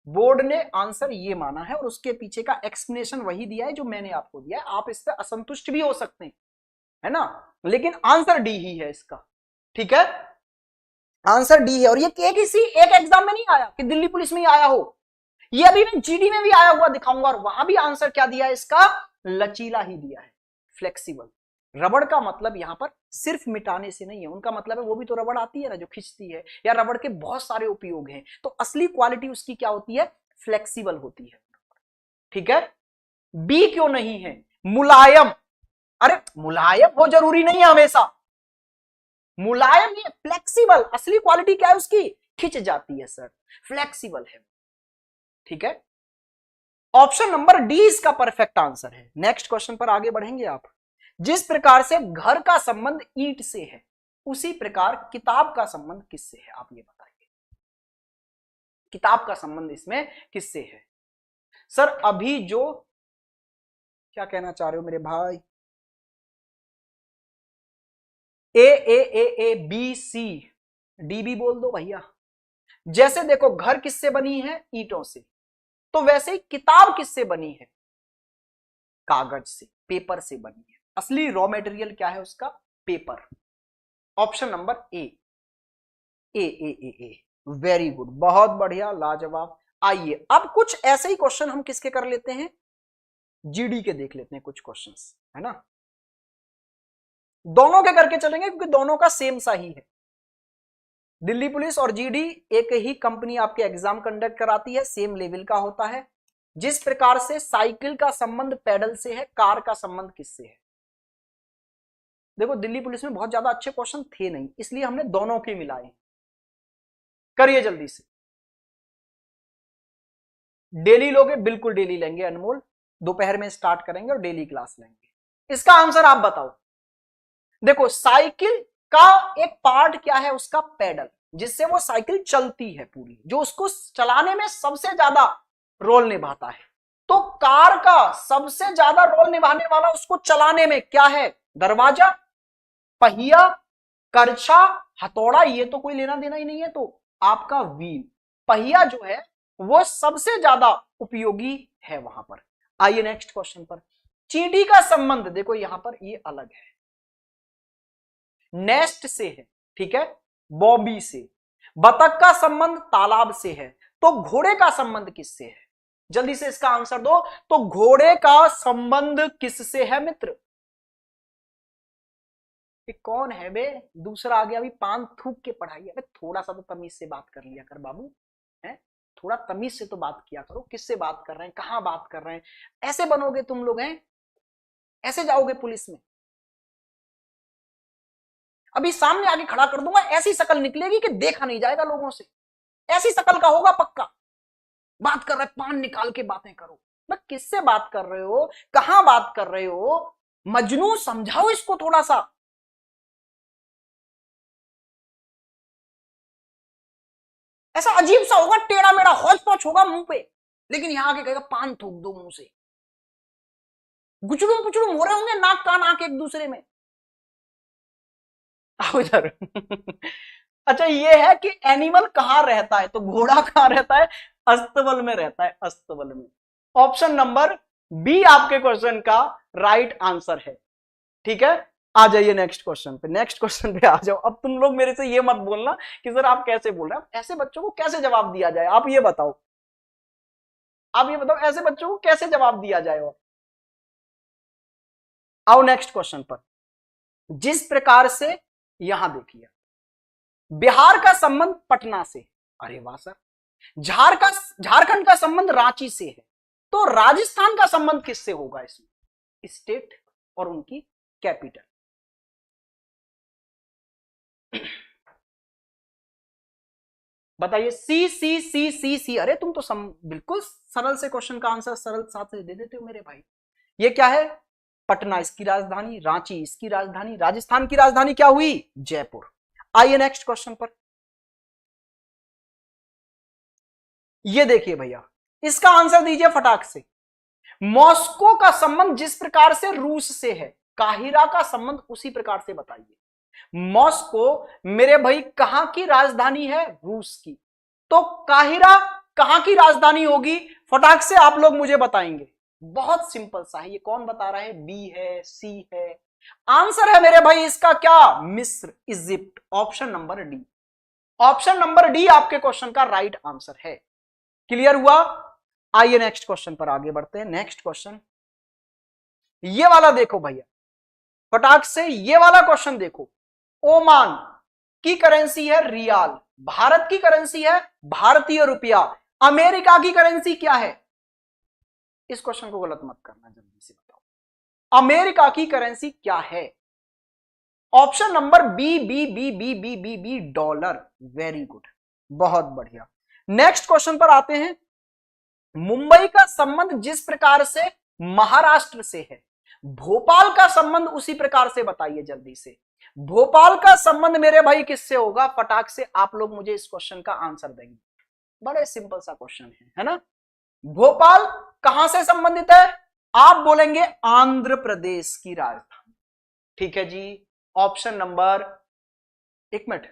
Speaker 1: बोर्ड ने आंसर ये माना है और उसके पीछे का एक्सप्लेनेशन वही दिया है जो मैंने आपको दिया है। आप इससे असंतुष्ट भी हो सकते हैं, है ना, लेकिन आंसर डी ही है इसका, ठीक है? आंसर डी है। और ये किसी एक एग्जाम में नहीं आया कि दिल्ली पुलिस में ही आया हो, ये अभी मैं जीडी में भी आया हुआ दिखाऊंगा, और वहां भी आंसर क्या दिया है इसका? लचीला ही दिया है, फ्लेक्सिबल। रबड़ का मतलब यहां पर सिर्फ मिटाने से नहीं है, उनका मतलब है वो भी तो रबड़ आती है ना जो खिंचती है, या रबड़ के बहुत सारे उपयोग हैं, तो असली क्वालिटी उसकी क्या होती है? फ्लेक्सिबल होती है, ठीक है? बी क्यों नहीं है? मुलायम। अरे मुलायम हो जरूरी नहीं है हमेशा, मुलायम नहीं, फ्लेक्सिबल। असली क्वालिटी क्या है उसकी? खिंच जाती है सर, फ्लेक्सिबल है, ठीक है? ऑप्शन नंबर डी इसका परफेक्ट आंसर है। नेक्स्ट क्वेश्चन पर आगे बढ़ेंगे आप। जिस प्रकार से घर का संबंध ईंट से है, उसी प्रकार किताब का संबंध किससे है? आप ये बताइए, किताब का संबंध इसमें किससे है? सर अभी जो क्या कहना चाह रहे हो मेरे भाई? ए बी सी डी भी बोल दो भैया। जैसे देखो घर किससे बनी है, ईंटों से, तो वैसे ही किताब किससे बनी है, कागज से, पेपर से बनी है। असली रॉ मटेरियल क्या है उसका, paper. Option number a very good, बहुत बढ़िया, लाजवाब। आइए अब कुछ ऐसे ही क्वेश्चन हम किसके कर लेते हैं, जीडी के देख लेते हैं कुछ क्वेश्चंस, है ना। दोनों के करके चलेंगे क्योंकि दोनों का सेम सा ही है। दिल्ली पुलिस और जीडी एक ही कंपनी आपके एग्जाम कंडक्ट कराती है, सेम लेवल का होता है। जिस प्रकार से साइकिल का संबंध पैडल से है, कार का संबंध किससे है। देखो दिल्ली पुलिस में बहुत ज्यादा अच्छे क्वेश्चन थे नहीं, इसलिए हमने दोनों के मिलाए। करिए जल्दी से। डेली लोगे, बिल्कुल डेली लेंगे अनमोल, दोपहर में स्टार्ट करेंगे और डेली क्लास लेंगे। इसका आंसर आप बताओ। देखो साइकिल का एक पार्ट क्या है, उसका पेडल, जिससे वो साइकिल चलती है पूरी, जो उसको चलाने में सबसे ज्यादा रोल निभाता है। तो कार का सबसे ज्यादा रोल निभाने वाला उसको चलाने में क्या है, दरवाजा, पहिया, करछा, हथौड़ा, ये तो कोई लेना देना ही नहीं है। तो आपका व्हील, पहिया जो है वो सबसे ज्यादा उपयोगी है वहां पर। आइए नेक्स्ट क्वेश्चन पर। चींटी का संबंध देखो यहां पर ये अलग है, नेस्ट से है, ठीक है, बॉबी से। बतख का संबंध तालाब से है, तो घोड़े का संबंध किससे है, जल्दी से इसका आंसर दो। तो घोड़े का संबंध किससे है मित्र, ये कौन है बे, दूसरा आ गया अभी पान थूक के पढ़ाई। अबे थोड़ा सा तो तमीज से बात कर लिया कर बाबू, है थोड़ा तमीज से तो बात किया करो, किससे बात कर रहे हैं, कहां बात कर रहे हैं। ऐसे बनोगे तुम लोग, हैं ऐसे जाओगे पुलिस में। अभी सामने आगे खड़ा कर दूंगा, ऐसी शक्ल निकलेगी कि देखा नहीं जाएगा लोगों से, ऐसी शक्ल का होगा पक्का। बात कर रहे पान निकाल के बातें करो, मैं किससे बात कर रहे हो, कहां बात कर रहे हो, मजनू समझाओ इसको थोड़ा सा। ऐसा अजीब सा होगा, टेढ़ा मेढ़ा हौच पौच होगा मुंह पे, लेकिन यहां आके कहेगा पान थूक दो मुंह से। गुचड़ू पुचड़ू हो रहे होंगे नाक कान आके एक दूसरे में। आओ इधर। अच्छा ये है कि एनिमल कहां रहता है, तो घोड़ा कहां रहता है, अस्तबल में रहता है, अस्तबल में। ऑप्शन नंबर बी आपके क्वेश्चन का राइट आंसर है, ठीक है। आ जाइए नेक्स्ट क्वेश्चन पे, नेक्स्ट क्वेश्चन पे आ जाओ। अब तुम लोग मेरे से ये मत बोलना कि सर आप कैसे बोल रहे हैं, ऐसे बच्चों को कैसे जवाब दिया जाए, आप ये बताओ, आप ये बताओ ऐसे बच्चों को कैसे जवाब दिया जाए। आओ नेक्स्ट क्वेश्चन पर। जिस प्रकार से यहां देखिए, बिहार का संबंध पटना से, अरे वाह सर। झारखंड का संबंध रांची से है, तो राजस्थान का संबंध किससे होगा इसमें, स्टेट और उनकी कैपिटल। बताइए, सी सी सी सी सी। अरे तुम तो बिल्कुल सरल से क्वेश्चन का आंसर सरल साथ से दे देते हो मेरे भाई। ये क्या है, पटना इसकी राजधानी, रांची इसकी राजधानी, राजस्थान की राजधानी क्या हुई, जयपुर। आइए नेक्स्ट क्वेश्चन पर। ये देखिए भैया, इसका आंसर दीजिए फटाक से। मॉस्को का संबंध जिस प्रकार से रूस से है, काहिरा का संबंध उसी प्रकार से बताइए। मॉस्को मेरे भाई कहां की राजधानी है, रूस की, तो काहिरा कहां की राजधानी होगी, फटाक से आप लोग मुझे बताएंगे। बहुत सिंपल सा है, ये कौन बता रहा है, बी है, सी है। आंसर है मेरे भाई इसका क्या, मिस्र, Egypt. Option number D, option number D आपके क्वेश्चन का राइट आंसर है। क्लियर हुआ। आइए नेक्स्ट क्वेश्चन पर आगे बढ़ते हैं। नेक्स्ट क्वेश्चन ये वाला देखो भैया, फटाक से ये वाला क्वेश्चन देखो। ओमान की करेंसी है रियाल, भारत की करेंसी है भारतीय रुपया, अमेरिका की करेंसी क्या है। इस क्वेश्चन को गलत मत करना, जल्दी से बताओ अमेरिका की करेंसी क्या है। Option number B B B B B B B dollar. Very good, बहुत बढ़िया। नेक्स्ट क्वेश्चन पर आते हैं। मुंबई का संबंध जिस प्रकार से महाराष्ट्र से है, भोपाल का संबंध उसी प्रकार से बताइए जल्दी से। भोपाल का संबंध मेरे भाई किससे होगा, फटाक से आप लोग मुझे इस क्वेश्चन का आंसर देंगे। बड़े सिंपल सा क्वेश्चन है ना। भोपाल कहां से संबंधित है, आप बोलेंगे आंध्र प्रदेश की राजधानी, ठीक है जी। ऑप्शन नंबर, एक minute,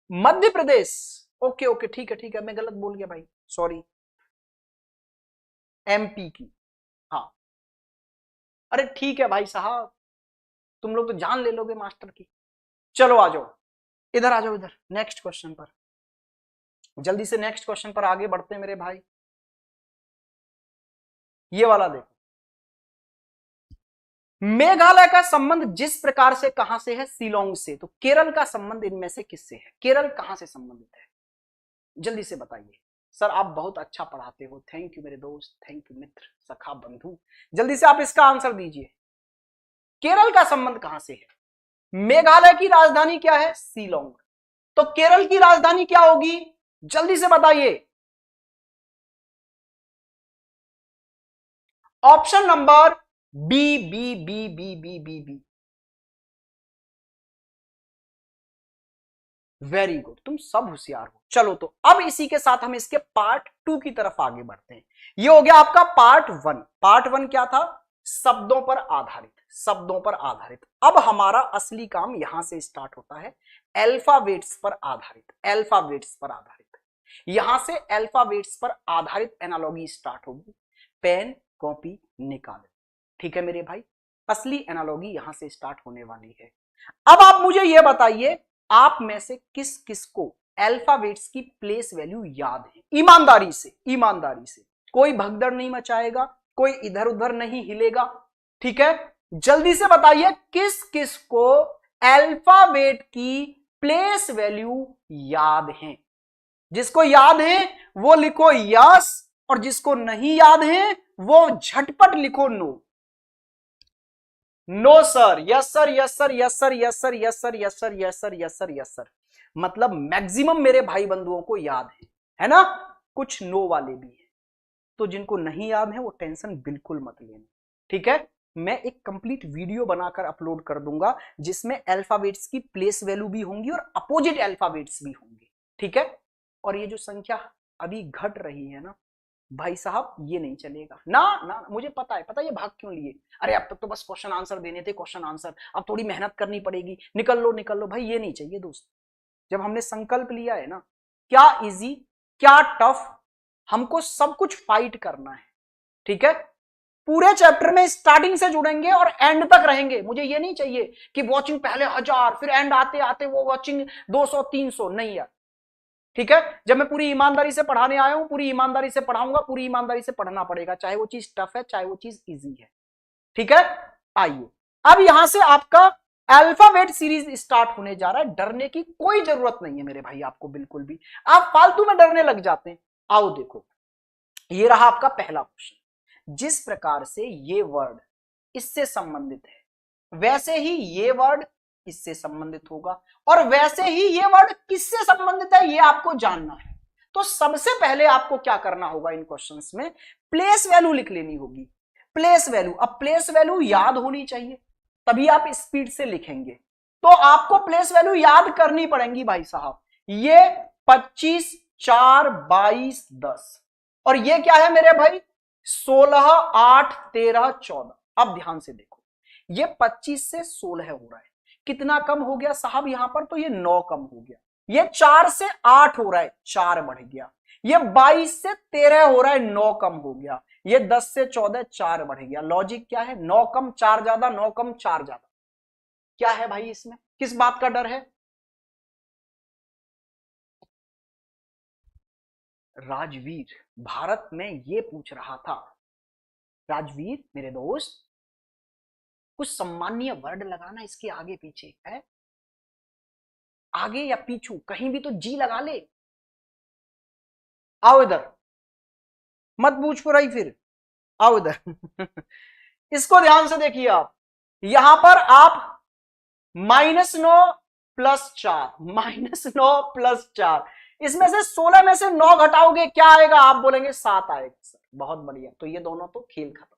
Speaker 1: Madhya Pradesh. Okay okay, ठीक है ठीक है, मैं गलत बोल गया भाई, सॉरी, एमपी की। हाँ, अरे ठीक है भाई साहब, तुम लोग तो जान ले लोगे मास्टर की। चलो आ जाओ, इधर आ जाओ, इधर नेक्स्ट क्वेश्चन पर, जल्दी से नेक्स्ट क्वेश्चन पर आगे बढ़ते हैं मेरे भाई। ये वाला देखो, मेघालय का संबंध जिस प्रकार से कहां से है, शिलोंग से, तो केरल का संबंध इनमें से किससे है, केरल कहां से संबंधित है, जल्दी से बताइए। सर आप बहुत अच्छा पढ़ाते हो, थैंक यू मेरे दोस्त, थैंक यू मित्र, सखा, बंधु, जल्दी से आप इसका आंसर दीजिए। केरल का संबंध कहां से है, मेघालय की राजधानी क्या है, शिलोंग, तो केरल की राजधानी क्या होगी, जल्दी से बताइए। Option number B B B B B B B. Very good, तुम सब होशियार हो। चलो तो अब इसी के साथ हम इसके पार्ट 2 की तरफ आगे बढ़ते हैं। ये हो गया आपका पार्ट 1। पार्ट 1 क्या था, शब्दों पर आधारित, शब्दों पर आधारित। अब हमारा असली काम यहां से स्टार्ट होता है, अल्फाबेट्स पर आधारित, अल्फाबेट्स पर आधारित। यहां से अल्फाबेट्स पर आधारित एनालॉजी स्टार्ट होगी। पेन कॉपी निकालें, ठीक है मेरे भाई, असली एनालॉजी यहां से स्टार्ट होने वाली है। अब आप मुझे यह बताइए, आप में से किस किस को अल्फाबेट्स की प्लेस वैल्यू याद है, ईमानदारी से, ईमानदारी से, कोई भगदड़ नहीं मचाएगा, कोई इधर उधर नहीं हिलेगा, ठीक है, जल्दी से बताइए किस किस को अल्फाबेट की प्लेस वैल्यू याद है। जिसको याद है वो लिखो यस, और जिसको नहीं याद है वो झटपट लिखो no. No sir, yes sir, yes sir, yes sir, yes sir, yes sir, yes sir, yes sir, yes sir, yes sir, मतलब मैक्सिमम मेरे भाई बंधुओं को याद है ना, कुछ नो वाले भी हैं, तो जिनको नहीं याद है वो टेंशन बिल्कुल मत लेना, ठीक है। मैं एक कंप्लीट वीडियो बनाकर अपलोड कर दूंगा जिसमें अल्फाबेट्स की प्लेस वैल्यू भी होंगी और अपोजिट अल्फाबेट्स भी होंगे, ठीक है। और ये जो संख्या अभी घट रही है ना भाई साहब, ये नहीं चलेगा ना ना, मुझे पता है ये भाग क्यों लिए, अरे अब तक तो बस क्वेश्चन आंसर देने थे, क्वेश्चन आंसर, अब थोड़ी मेहनत करनी पड़ेगी, निकल लो भाई, ये नहीं चाहिए दोस्त। जब हमने संकल्प लिया है ना, क्या इजी क्या टफ, हमको सब कुछ फाइट करना है, ठीक है। पूरे चैप्टर में स्टार्टिंग से जुड़ेंगे और एंड तक रहेंगे। मुझे ये नहीं चाहिए कि वॉचिंग पहले 1000 फिर एंड आते आते वो वॉचिंग 200 300, नहीं यार, ठीक है। जब मैं पूरी ईमानदारी से पढ़ाने आया हूं, पूरी ईमानदारी से पढ़ाऊंगा, पूरी ईमानदारी से पढ़ना पड़ेगा, चाहे वो चीज टफ है चाहे वो चीज इजी है, ठीक है। आइए अब यहां से आपका अल्फाबेट सीरीज स्टार्ट होने जा रहा है, डरने की कोई जरूरत नहीं है मेरे भाई, आपको बिल्कुल भी, आप फालतू में डरने लग जाते हैं। आओ देखो, ये रहा आपका पहला क्वेश्चन, जिस प्रकार से ये वर्ड इससे संबंधित है वैसे ही ये वर्ड इससे संबंधित होगा, और वैसे ही ये वर्ड किससे संबंधित है ये आपको जानना है। तो सबसे पहले आपको क्या करना होगा, इन क्वेश्चंस में प्लेस वैल्यू लिख लेनी होगी, प्लेस वैल्यू। अब प्लेस वैल्यू याद होनी चाहिए, तभी आप स्पीड से लिखेंगे, तो आपको प्लेस वैल्यू याद करनी पड़ेंगी भाई साहब। ये 25 4 22 10, और ये क्या है मेरे भाई, 16 8 13 14। अब ध्यान से देखो, ये 25 से 16 हो रहा है, कितना कम हो गया साहब यहां पर, तो ये 9 कम हो गया। ये 4 से 8 हो रहा है, 4 बढ़ गया। ये 22 से 13 हो रहा है, 9 कम हो गया। ये 10 से 14, 4 बढ़ गया। लॉजिक क्या है, 9 कम 4 ज्यादा, 9 कम 4 ज्यादा। क्या है भाई इसमें, किस बात का डर है, राजवीर भारत में ये पूछ रहा था। राजवीर मेरे दोस्त, कुछ सम्मानीय वर्ड लगाना इसके आगे पीछे है, आगे या पीछू कहीं भी तो जी लगा ले। आओ इधर, मत पूछ पर आई फिर, आओ इधर इसको ध्यान से देखिए आप, यहां पर आप -9 + 4, -9 + 4, इसमें से 16 में से 9 घटाओगे क्या आएगा, आप बोलेंगे 7 आएगा। सर बहुत बढ़िया, तो ये दोनों तो खेल खत्म।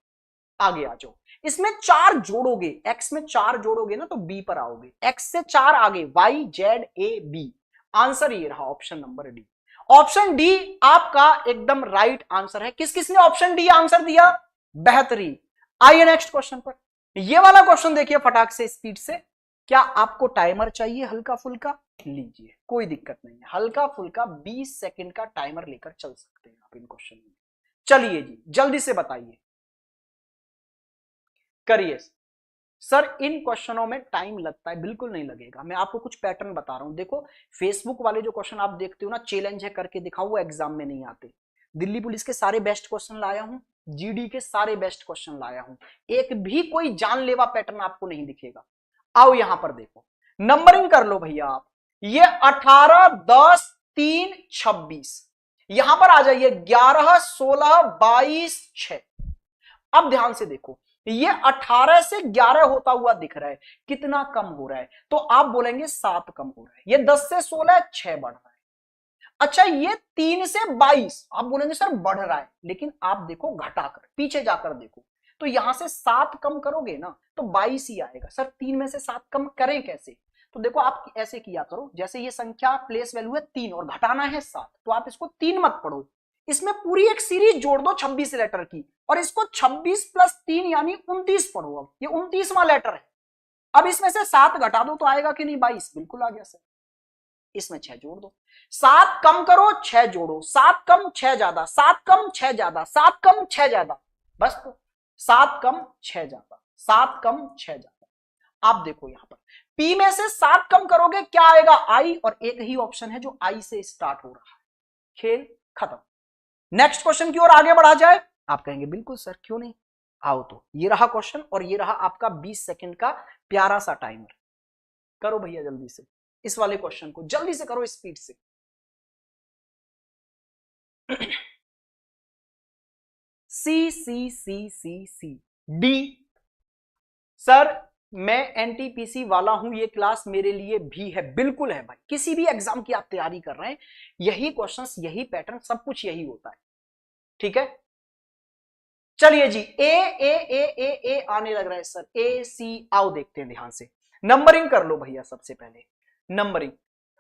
Speaker 1: आगे आ जाओ, इसमें 4 जोड़ोगे, x में 4 जोड़ोगे ना तो b पर आओगे, x से 4 आगे y z a b। Answer ये रहा option number D. Option D आपका एकदम राइट आंसर है। किस किसने ऑप्शन डी आंसर दिया, बेहतरीन। आइए नेक्स्ट क्वेश्चन पर, ये वाला क्वेश्चन देखिए फटाक से स्पीड से। क्या आपको टाइमर चाहिए हल्का फुल्का? लीजिए, कोई दिक्कत नहीं है, हल्का फुल्का 20 सेकंड का टाइमर लेकर चल सकते हैं आप इन क्वेश्चन में। चलिए जी जल्दी से बताइए, करिए। सर इन क्वेश्चनों में टाइम लगता है? बिल्कुल नहीं लगेगा, मैं आपको कुछ पैटर्न बता रहा हूं। देखो फेसबुक वाले जो क्वेश्चन आप देखते हो ना, चैलेंज है करके दिखाओ, वो एग्जाम में नहीं आते। दिल्ली पुलिस के सारे बेस्ट क्वेश्चन लाया हूं, जीडी के सारे बेस्ट क्वेश्चन लाया हूं, एक भी कोई जानलेवा पैटर्न आपको नहीं दिखेगा। आओ यहां पर देखो, नंबरिंग कर लो भैया आप। ये 18, 10, 3, 26, यहां पर आ जाइए 11, 16, 22, 6। अब ध्यान से देखो, ये 18 से 11 होता हुआ दिख रहा है, कितना कम हो रहा है? तो आप बोलेंगे 7 कम हो रहा है। ये 10 से 16 6 बढ़ रहा है। अच्छा ये 3 से 22, आप बोलेंगे सर बढ़ रहा है, लेकिन आप देखो घटाकर पीछे जाकर देखो, तो यहां से 7 कम करोगे ना तो 22 ही आएगा। सर 3 में से 7 कम करें कैसे? तो देखो आप ऐसे किया करो, जैसे ये संख्या प्लेस वैल्यू है 3 और घटाना है 7, तो आप इसको 3 मत पढ़ो, इसमें पूरी एक सीरीज जोड़ दो 26 लेटर की, और इसको 26 प्लस 3 यानी 29 पढ़ो। अब ये 29वां लेटर है। अब इसमें से 7 घटा दो तो आएगा कि नहीं? 22, बिल्कुल आ गया सर। इसमें 6 जोड़ दो, 7 कम करो 6 जोड़ो, 7 कम 6 ज्यादा, 7 कम 6 ज्यादा, 7 कम 6 ज्यादा, बस तो 7 कम 6 ज्यादा, 7 कम 6 ज्यादा। आप देखो यहां पर पी में से 7 कम करोगे क्या आएगा? आई, और एक ही ऑप्शन है जो आई से स्टार्ट हो रहा है। खेल खत्म। नेक्स्ट क्वेश्चन की ओर आगे बढ़ा जाए। आप कहेंगे बिल्कुल सर क्यों नहीं, आओ। तो ये रहा क्वेश्चन और ये रहा आपका 20 सेकंड का प्यारा सा टाइमर। करो भैया जल्दी से इस वाले क्वेश्चन को, जल्दी से करो स्पीड से। सी सी सी सी सी डी। सर मैं एनटीपीसी वाला हूं, ये क्लास मेरे लिए भी है। बिल्कुल है भाई, किसी भी एग्जाम की आप तैयारी कर रहे हैं, यही क्वेश्चंस, यही पैटर्न, सब कुछ यही होता है। ठीक है चलिए जी, ए आने लग रहा है सर, ए सी। आओ देखते हैं ध्यान से, नंबरिंग कर लो भैया। सबसे पहले नंबरिंग।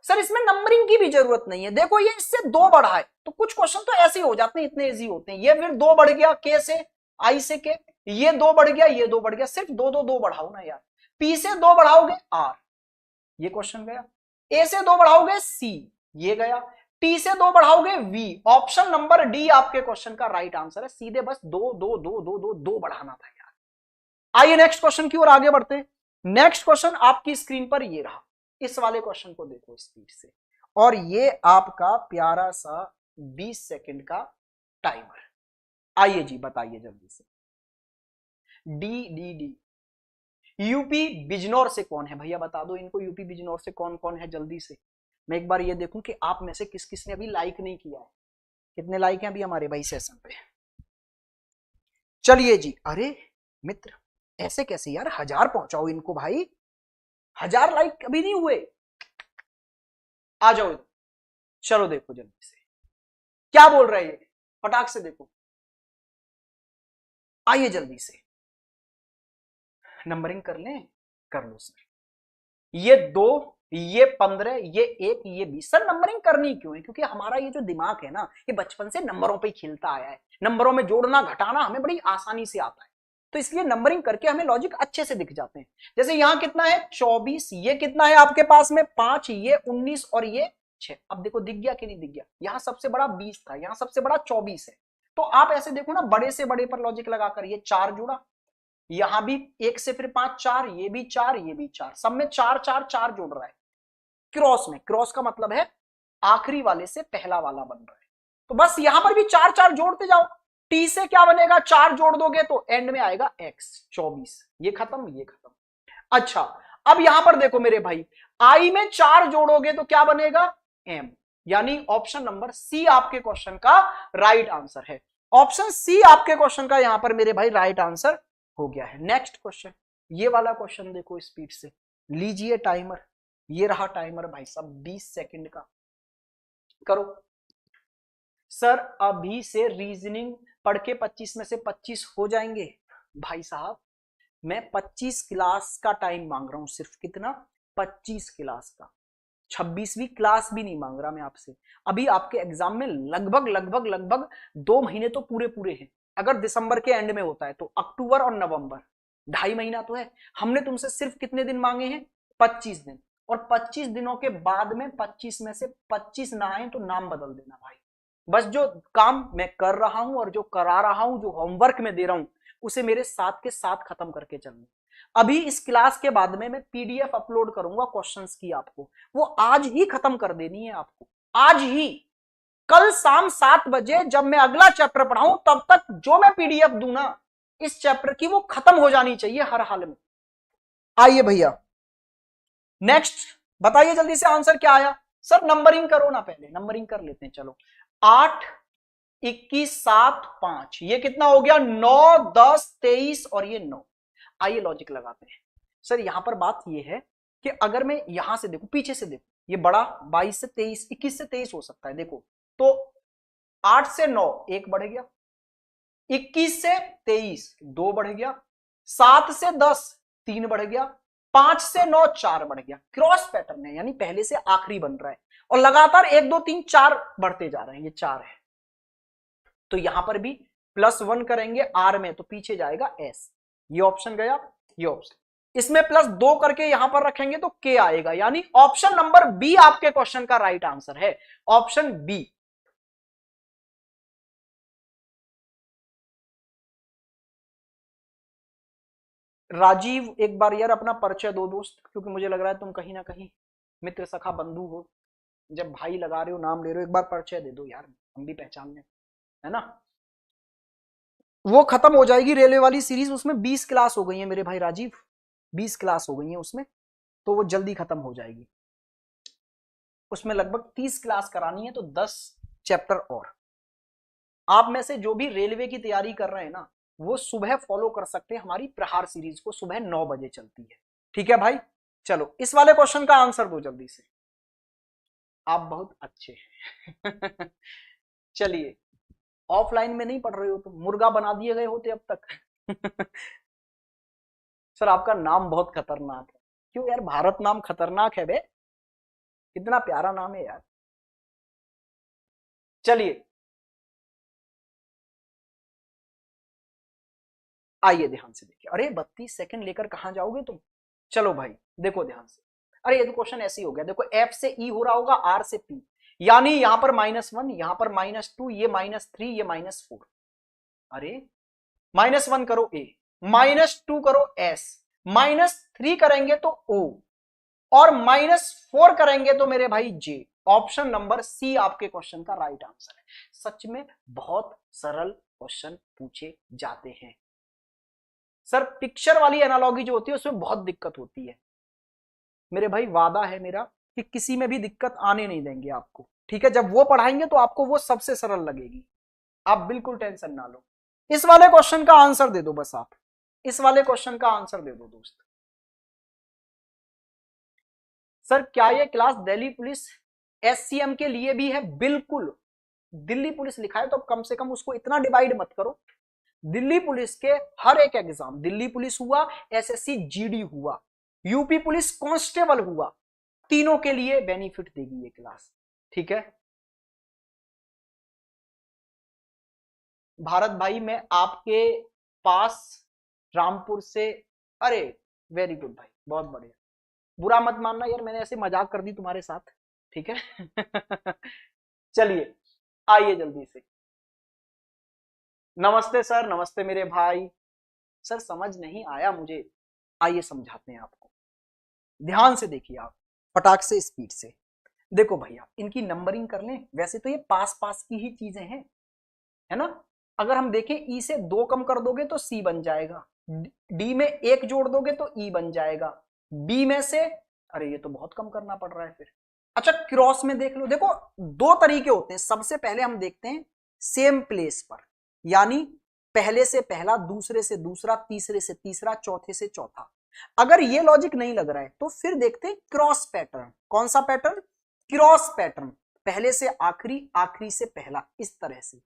Speaker 1: सर इसमें नंबरिंग की भी जरूरत नहीं है, देखो ये इससे 2 बढ़ा है, तो कुछ क्वेश्चन तो ऐसे ही हो जाते हैं, इतने इजी होते हैं। ये फिर 2 बढ़ गया के से, आई से के, ये 2 बढ़ गया, ये 2 बढ़ गया, सिर्फ 2 बढ़ाओ ना यार। पी से 2 बढ़ाओगे आर, ये क्वेश्चन गया। ए से 2 बढ़ाओगे सी, ये गया। टी से 2 बढ़ाओगे वी। ऑप्शन नंबर डी आपके क्वेश्चन का राइट आंसर है। सीधे बस 2 बढ़ाना था यार। आइए नेक्स्ट क्वेश्चन की ओर आगे बढ़ते हैं। नेक्स्ट क्वेश्चन आपकी स्क्रीन पर ये रहा, इस वाले क्वेश्चन को देखो स्पीड से, और ये आपका प्यारा सा 20 सेकंड का टाइमर। आइए जी बताइए जल्दी से। D D D. UP Bijnor से कौन है भैया, बता दो इनको, यूपी बिजनौर से कौन कौन है जल्दी से। मैं एक बार ये देखूं कि आप में से किस किस ने अभी लाइक नहीं किया है। कितने लाइक हैं अभी हमारे भाई सेशन पे? चलिए जी। अरे मित्र ऐसे कैसे यार, 1000 पहुंचाओ इनको भाई, 1000 लाइक अभी नहीं हुए। आ जाओ, चलो देखो जल्दी से क्या बोल रहे हैं, फटाक से देखो। आइए जल्दी से नंबरिंग कर लें, कर लो सर। ये 2, ये 15, ये 1, ये 20। सर नंबरिंग करनी क्यों है? क्योंकि हमारा ये जो दिमाग है ना, ये बचपन से नंबरों पे खेलता आया है, नंबरों में जोड़ना घटाना हमें बड़ी आसानी से आता है, तो इसलिए नंबरिंग करके हमें लॉजिक अच्छे से दिख जाते हैं। जैसे यहां कितना है 24, ये कितना है आपके पास में 5, ये 19 और ये 6। अब देखो दिख गया कि नहीं दिख गया? यहां सबसे बड़ा 20 था, यहां सबसे बड़ा 24 है, तो आप ऐसे देखो ना, बड़े से बड़े पर लॉजिक लगाकर ये 4 जुड़ा, यहां भी 1 से फिर 5 4, ये भी 4, ये भी 4, सब में 4 4 4 जुड़ रहा है क्रॉस में। क्रॉस का मतलब है आखिरी वाले से पहला वाला बन रहा है, तो बस यहां पर भी 4 4 जोड़ते जाओ। टी से क्या बनेगा? 4 जोड़ दोगे तो एंड में आएगा x 24। ये खत्म, ये खत्म। अच्छा अब यहां पर देखो मेरे भाई, आई में 4 जोड़ोगे तो क्या बनेगा? m, यानी ऑप्शन नंबर सी आपके क्वेश्चन का राइट आंसर है। ऑप्शन सी आपके क्वेश्चन का यहां पर मेरे भाई राइट आंसर हो गया है। नेक्स्ट क्वेश्चन, ये वाला क्वेश्चन देखो स्पीड से। लीजिए टाइमर, ये रहा टाइमर भाई साहब 20 सेकंड का। करो सर अभी से रीजनिंग पढ़ के 25 में से 25 हो जाएंगे? भाई साहब मैं 25 क्लास का टाइम मांग रहा हूं, सिर्फ कितना? 25 क्लास का, 26वीं क्लास भी नहीं मांग रहा मैं आपसे। अभी आपके एग्जाम में लगभग 2 महीने तो पूरे पूरे हैं। अगर दिसंबर के एंड में होता है तो अक्टूबर और नवंबर, 2.5 महीना तो है। हमने तुमसे सिर्फ कितने दिन मांगे हैं? 25 दिन। और 25 दिनों के बाद में 25 में से 25 ना आए तो नाम बदल देना भाई। बस जो काम मैं कर रहा हूं और जो करा रहा हूं, जो होमवर्क मैं दे रहा हूं, उसे मेरे साथ के साथ खत्म करके चलना। अभी इस क्लास के बाद में मैं पीडीएफ अपलोड करूंगा क्वेश्चंस की, आपको वो आज ही खत्म कर देनी है। आपको आज ही, कल शाम 7 बजे जब मैं अगला चैप्टर पढ़ाऊं तब तक जो मैं पीडीएफ दूं ना इस चैप्टर की, वो खत्म हो जानी चाहिए हर हाल में। आइए भैया नेक्स्ट बताइए जल्दी से आंसर क्या आया। सर नंबरिंग करो ना, पहले नंबरिंग कर लेते हैं। चलो 8, 21, 7, 5, ये कितना हो गया? 9, 10, 23 और ये 9। आइए लॉजिक लगाते हैं। सर यहां पर बात ये है कि अगर मैं यहां से देखूं, पीछे से देखूं, ये बड़ा 22 से 23, 21 से 23 हो सकता है। देखो तो 8 से 9 1 बढ़ गया, 21 से 23 2 बढ़ गया, 7 से 10 3 बढ़ गया, 5 से 9 4 बढ़ गया। क्रॉस पैटर्न है, यानी पहले से आखिरी बन रहा है और लगातार 1 2 3 4 बढ़ते जा रहे हैं। ये 4 है तो यहां पर भी +1 करेंगे आर में तो पीछे जाएगा एस। ये ऑप्शन गया, ये ऑप्शन, इसमें +2 करके यहां पर रखेंगे तो के आएगा, यानी ऑप्शन नंबर बी आपके क्वेश्चन का राइट आंसर है। Option B. राजीव एक बार यार अपना परिचय दो दोस्त, क्योंकि मुझे लग रहा है तुम कहीं ना कहीं मित्र सखा बंधु हो। जब भाई लगा रहे हो, नाम ले रहे हो, एक बार परिचय दे दो यार, हम भी पहचान लें, है ना। वो खत्म हो जाएगी रेलवे वाली सीरीज, उसमें 20 क्लास हो गई है मेरे भाई राजीव, 20 क्लास हो गई है उसमें, तो वो जल्दी खत्म हो जाएगी। उसमें लगभग 30 क्लास करानी है तो 10 चैप्टर और। आप में से जो भी रेलवे की तैयारी कर रहे हैं ना, वो सुबह फॉलो कर सकते हैं हमारी प्रहार सीरीज को, सुबह 9 बजे चलती है। ठीक है भाई, चलो इस वाले क्वेश्चन का आंसर दो जल्दी से। आप बहुत अच्छे हैं चलिए, ऑफलाइन में नहीं पढ़ रहे हो तो मुर्गा बना दिए गए होते अब तक सर आपका नाम बहुत खतरनाक है। क्यों यार, भारत नाम खतरनाक है बे, कितना प्यारा नाम है यार। चलिए आइए ध्यान से देखिए। अरे 32 सेकंड लेकर कहां जाओगे तुम? चलो भाई देखो ध्यान से। अरे ये तो क्वेश्चन ऐसे ही हो गया, देखो एफ से ई हो रहा होगा, आर से पी, यानी यहां पर -1, यहां पर -2, ये -3, ये -4। अरे -1 करो ए, -2 करो एस, -3 करेंगे तो ओ, और -4 करेंगे तो मेरे भाई जे। ऑप्शन नंबर सी आपके क्वेश्चन का राइट आंसर है। सच में बहुत सरल क्वेश्चन पूछे जाते हैं। सर पिक्चर वाली एनालॉजी जो होती है उसमें बहुत दिक्कत होती है मेरे भाई, वादा है मेरा कि किसी में भी दिक्कत आने नहीं देंगे आपको। ठीक है, जब वो पढ़ाएंगे तो आपको वो सबसे सरल लगेगी, आप बिल्कुल टेंशन ना लो। इस वाले क्वेश्चन का आंसर दे दो बस, आप इस वाले क्वेश्चन का आंसर दे दो दोस्त। सर क्या ये क्लास दिल्ली पुलिस एससीएम के लिए भी है? बिल्कुल, दिल्ली पुलिस लिखा है तो कम से कम उसको इतना डिवाइड मत करो। दिल्ली पुलिस के हर एक एग्जाम, दिल्ली पुलिस हुआ, एसएससी जीडी हुआ, यूपी पुलिस कांस्टेबल हुआ, तीनों के लिए बेनिफिट देगी ये क्लास। ठीक है भारत भाई, मैं आपके पास रामपुर से, अरे वेरी गुड भाई, बहुत बढ़िया। बुरा मत मानना यार, मैंने ऐसे मजाक कर दी तुम्हारे साथ, ठीक है चलिए आइए जल्दी से। नमस्ते सर, नमस्ते मेरे भाई। सर समझ नहीं आया मुझे, आइए समझाते हैं आपको, ध्यान से देखिए आप, फटाक से स्पीड से। देखो भैया इनकी नंबरिंग कर लें, वैसे तो ये पास पास की ही चीजें हैं, है ना। अगर हम देखें ई से 2 कम कर दोगे तो सी बन जाएगा, डी में 1 जोड़ दोगे तो ई बन जाएगा, बी में से, अरे ये तो बहुत कम करना पड़ रहा है फिर। अच्छा क्रॉस में देख लो, देखो 2 तरीके होते हैं। सबसे पहले हम देखते हैं सेम प्लेस पर, यानी पहले से पहला, दूसरे से दूसरा, तीसरे से तीसरा, चौथे से चौथा। अगर ये लॉजिक नहीं लग रहा है तो फिर देखते हैं क्रॉस पैटर्न। कौन सा पैटर्न? क्रॉस पैटर्न, पहले से आखिरी, आखिरी से पहला, इस तरह से।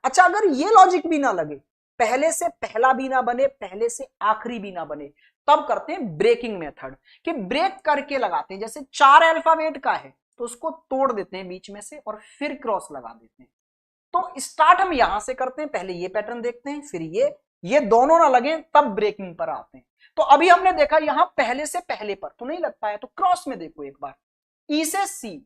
Speaker 1: अच्छा अगर ये लॉजिक भी ना लगे, पहले से पहला भी ना बने, पहले से आखिरी भी ना बने, तब करते हैं ब्रेकिंग मेथड, कि ब्रेक करके लगाते हैं। जैसे 4 अल्फाबेट का है तो उसको तोड़ देते हैं बीच में से और फिर क्रॉस लगा देते हैं। तो स्टार्ट हम यहां से करते हैं, पहले ये पैटर्न देखते हैं, फिर ये दोनों ना लगे तब ब्रेकिंग पर आते हैं। तो अभी हमने देखा यहां पहले से पहले पर तो नहीं लग पाया, तो क्रॉस में देखो एक बार, ई से सी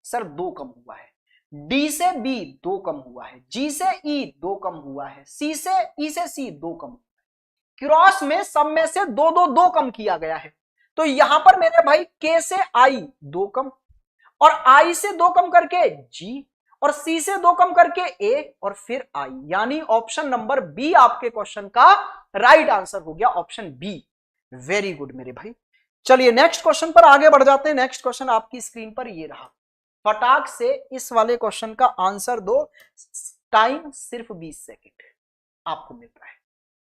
Speaker 1: सर 2 कम हुआ है, डी से बी 2 कम हुआ है, जी से ई 2 कम हुआ है, सी से ई से सी 2 कम हुआ है, क्रॉस में सब में से 2 2 2 कम किया गया है। तो यहां पर मेरे भाई के से आई 2 कम, और आई से 2 कम करके जी, और सी से 2 कम करके ए, और फिर आई, यानी ऑप्शन नंबर बी आपके क्वेश्चन का राइट आंसर हो गया, ऑप्शन बी। वेरी गुड मेरे भाई। चलिए नेक्स्ट क्वेश्चन पर आगे बढ़ जाते हैं। नेक्स्ट क्वेश्चन आपकी स्क्रीन पर ये रहा, फटाक से इस वाले क्वेश्चन का आंसर दो, टाइम सिर्फ 20 सेकेंड आपको मिल रहा है,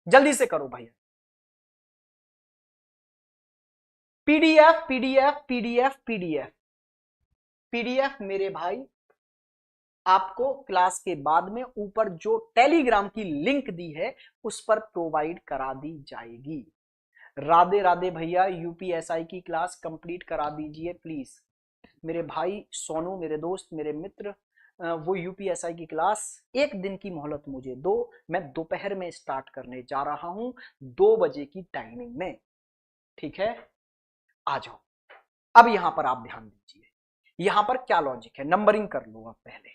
Speaker 1: जल्दी से करो भैया। PDF PDF PDF PDF PDF मेरे भाई आपको क्लास के बाद में ऊपर जो टेलीग्राम की लिंक दी है उस पर प्रोवाइड करा दी जाएगी। राधे राधे भैया, यूपीएसआई की क्लास कंप्लीट करा दीजिए प्लीज। मेरे भाई सोनू, मेरे दोस्त, मेरे मित्र, वो यूपीएसआई की क्लास एक दिन की मोहलत मुझे दो, मैं दोपहर में स्टार्ट करने जा रहा हूं 2 बजे की टाइमिंग में, ठीक है? आ जाओ। अब यहां पर आप ध्यान दीजिए, यहां पर क्या लॉजिक है, नंबरिंग कर लो आप पहले।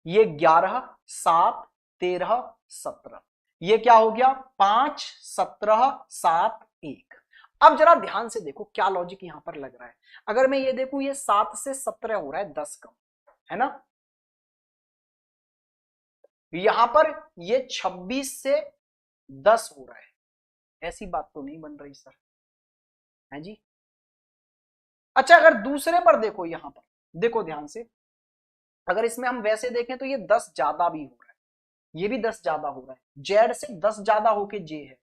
Speaker 1: ये 11 7 13 17, ये क्या हो गया 5 17 7 1। अब जरा ध्यान से देखो क्या लॉजिक यहां पर लग रहा है। अगर मैं ये देखूं, ये 7 से 17 हो रहा है 10 कम, है ना? यहां पर ये 26 से 10 हो रहा है, ऐसी बात तो नहीं बन रही सर, है जी? अच्छा अगर दूसरे पर देखो, यहां पर देखो ध्यान से, अगर इसमें हम वैसे देखें तो ये 10 ज्यादा भी हो रहा है, ये भी 10 ज्यादा हो रहा है, जेड से 10 ज्यादा होके जे है,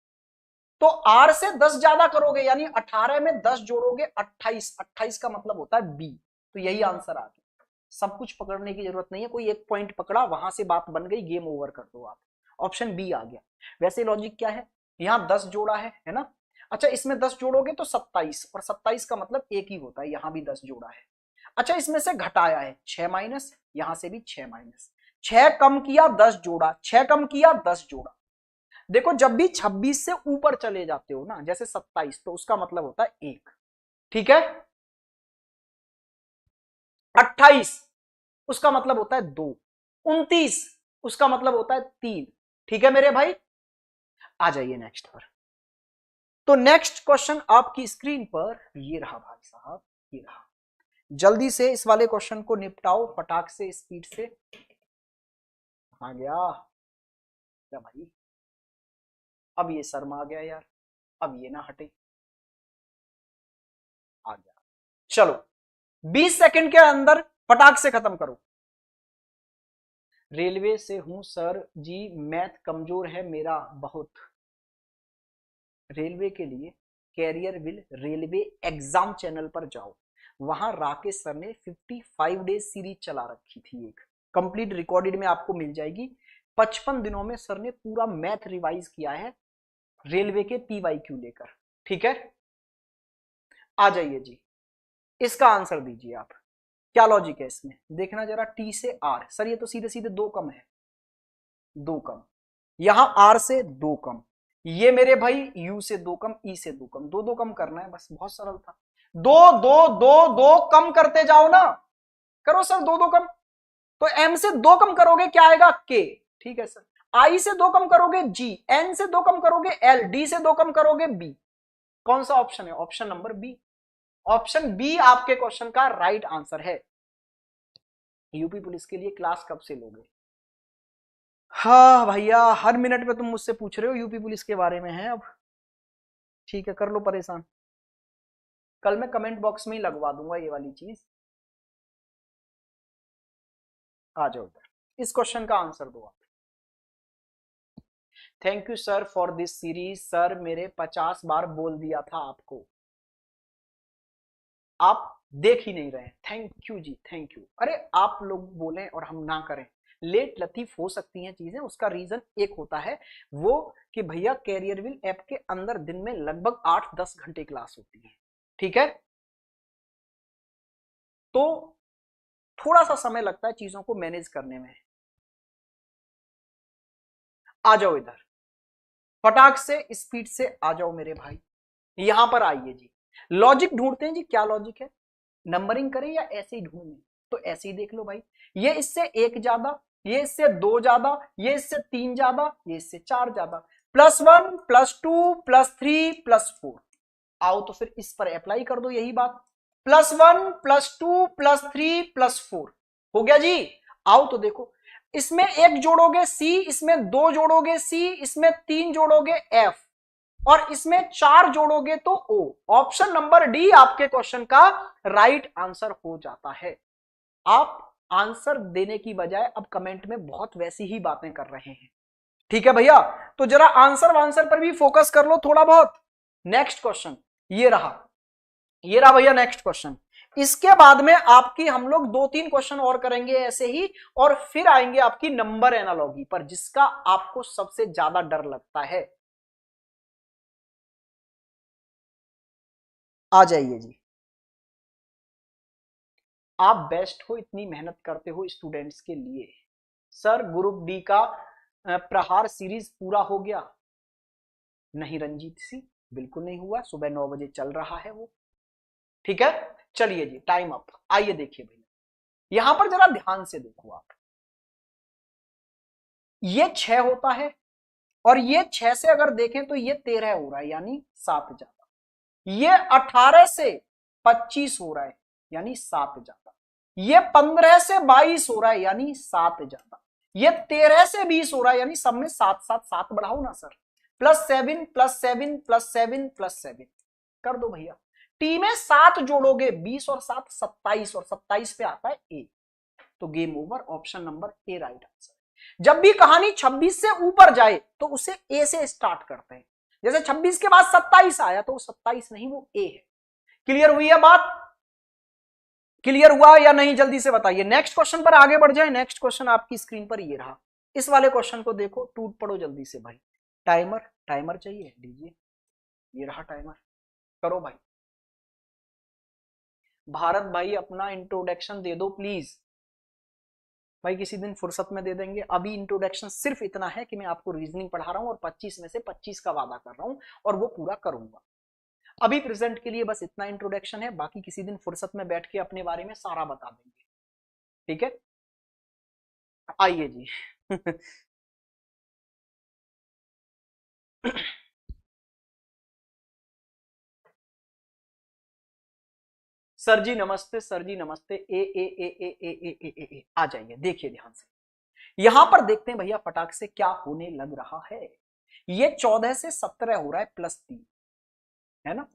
Speaker 1: तो आर से 10 ज्यादा करोगे यानी 18 में 10 जोड़ोगे 28, 28 का मतलब होता है बी। तो यही आंसर आ गया, सब कुछ पकड़ने की जरूरत नहीं है, कोई एक पॉइंट पकड़ा वहां से बात बन गई, गेम ओवर कर दो आप, ऑप्शन बी आ गया। वैसे लॉजिक क्या है, यहां 10 जोड़ा है ना? अच्छा इसमें 10 जोड़ोगे तो 27, और 27 का मतलब एक ही होता है, यहां भी 10 जोड़ा है। अच्छा इसमें से घटाया है 6 माइनस, यहां से भी 6 माइनस, 6 कम किया 10 जोड़ा, 6 कम किया 10 जोड़ा। देखो जब भी 26 से ऊपर चले जाते हो ना, जैसे 27, तो उसका मतलब होता है 1, ठीक है? 28 उसका मतलब होता है 2, 29 उसका मतलब होता है 3, ठीक है मेरे भाई? आ जाइए नेक्स्ट पर। तो नेक्स्ट क्वेश्चन आपकी स्क्रीन पर ये रहा भाई साहब, ये रहा। जल्दी से इस वाले क्वेश्चन को निपटाओ फटाक से, स्पीड से। आ गया क्या भाई? अब ये शर्मा आ गया यार, अब ये ना हटे, आ गया। चलो 20 सेकंड के अंदर फटाक से खत्म करो। रेलवे से हूं सर जी, मैथ कमजोर है मेरा बहुत। रेलवे के लिए career will railway exam channel पर जाओ, वहां राकेश सर ने 55 डेज सीरीज चला रखी थी, एक कंप्लीट रिकॉर्डेड में आपको मिल जाएगी। 55 दिनों में सर ने पूरा मैथ रिवाइज किया है रेलवे के पीवाईक्यू लेकर, ठीक है? आ जाइए जी, इसका आंसर दीजिए आप, क्या लॉजिक है इसमें देखना जरा। टी से आर, सर ये तो सीधे सीधे 2 कम है, 2 कम, यहां आर से 2 कम, ये मेरे भाई यू से 2 कम, ई से 2 कम, 2 2 कम करना है बस, बहुत सरल था। 2 2 2 2 कम करते जाओ ना, करो सर 2 2 कम, तो एम से 2 कम करोगे क्या आएगा के, ठीक है सर। आई से 2 कम करोगे जी, एन से 2 कम करोगे एल, डी से 2 कम करोगे बी। कौन सा ऑप्शन है? Option number B, option B आपके क्वेश्चन का राइट आंसर है। यूपी पुलिस के लिए क्लास कब से लोगे? हाँ भैया, हर मिनट में तुम मुझसे पूछ रहे हो यूपी पुलिस के बारे में है अब, ठीक है कर लो परेशान, कल मैं कमेंट बॉक्स में ही लगवा दूंगा ये वाली चीज। आ जाओ इधर, इस क्वेश्चन का आंसर दो आप। Thank you sir for this series, sir मेरे 50 बार बोल दिया था आपको, आप देख ही नहीं रहे। Thank you ji, thank you. अरे आप लोग बोलें और हम ना करें, लेट लतीफ हो सकती हैं चीजें, उसका रीजन एक होता है वो कि भैया कैरियरविल ऐप के अंदर दिन में लगभग 8-10 घंटे क्लास होती है, ठीक है? तो थोड़ा सा समय लगता है चीजों को मैनेज करने में। आ जाओ इधर, फटाक से स्पीड से आ जाओ मेरे भाई, यहां पर आइए जी, लॉजिक ढूंढते हैं जी। क्या लॉजिक है, नंबरिंग करें या ऐसे ही ढूंढें? तो ऐसे ही देख लो भाई, ये इससे एक ज्यादा, ये इससे दो ज्यादा, ये इससे तीन ज्यादा, ये इससे चार ज्यादा, +1 +2 +3 +4। आओ तो फिर इस पर अप्लाई कर दो यही बात, +1 +2 +3 +4 हो गया जी। आओ तो देखो, इसमें एक जोड़ोगे सी, इसमें दो जोड़ोगे सी, इसमें तीन जोड़ोगे एफ, और इसमें चार जोड़ोगे तो ओ। ऑप्शन नंबर डी आपके क्वेश्चन का राइट आंसर हो जाता है। आप आंसर देने की बजाय अब कमेंट में बहुत वैसी ही बातें कर रहे हैं, ठीक है भैया? तो जरा आंसर पर भी फोकस कर लो थोड़ा बहुत। नेक्स्ट क्वेश्चन ये रहा, ये रहा भैया नेक्स्ट क्वेश्चन। इसके बाद में आपकी हम लोग 2-3 क्वेश्चन और करेंगे ऐसे ही, और फिर आएंगे आपकी नंबर एनालॉजी पर, जिसका आपको सबसे ज्यादा डर लगता है। आ जाइए जी। आप बेस्ट हो, इतनी मेहनत करते हो स्टूडेंट्स के लिए। सर ग्रुप डी का प्रहार सीरीज पूरा हो गया? नहीं रंजीत सी, बिल्कुल नहीं हुआ, सुबह 9 बजे चल रहा है वो, ठीक है? चलिए जी, टाइम अप। आइए देखिए भैया, यहां पर जरा ध्यान से देखो आप, ये 6 होता है, और ये 6 से अगर देखें तो ये 13 हो रहा है, यानी 7 ज्यादा। ये 18 से 25 हो रहा है, यानी 7 ज्यादा। ये 15 से 22 हो रहा है, यानी 7 ज्यादा। ये 13 से 20 हो रहा है, यानी सब में 7 7 7 बढ़ाओ ना सर, +7 +7 +7 +7 कर दो भैया। टी में 7 जोड़ोगे, 20 और 7 27, और 27 पे आता है ए, तो गेम ओवर। ऑप्शन नंबर ए राइट आंसर। जब भी कहानी 26 से ऊपर जाए तो उसे ए से स्टार्ट करते हैं, जैसे 26 के बाद 27 आया तो वो 27 नहीं, वो ए है। क्लियर हुई है बात? क्लियर हुआ या नहीं, जल्दी से बताइए। नेक्स्ट क्वेश्चन पर आगे बढ़ जाए। नेक्स्ट क्वेश्चन आपकी स्क्रीन पर ये रहा, इस वाले क्वेश्चन को देखो, टूट पड़ो जल्दी से भाई। टाइमर, टाइमर चाहिए, दीजिए, ये रहा टाइमर, करो भाई। भारत भाई अपना इंट्रोडक्शन दे दो प्लीज भाई, किसी दिन फुर्सत में दे देंगे। अभी इंट्रोडक्शन सिर्फ इतना है कि मैं आपको रीजनिंग पढ़ा रहा हूं, और 25 में से 25 का वादा कर रहा हूं, और वो पूरा करूंगा। अभी प्रेजेंट के लिए बस इतना इंट्रोडक्शन है, बाकी किसी दिन फुर्सत में बैठ के अपने बारे में सारा बता देंगे, ठीक है? आइए जी। सर जी नमस्ते, सर जी नमस्ते। ए A A A A A A A ए आ जाइए, देखिए ध्यान से। यहां पर देखते हैं भैया फटाक से क्या होने लग रहा है। ये 14 से 17 हो रहा है, +3 है ना,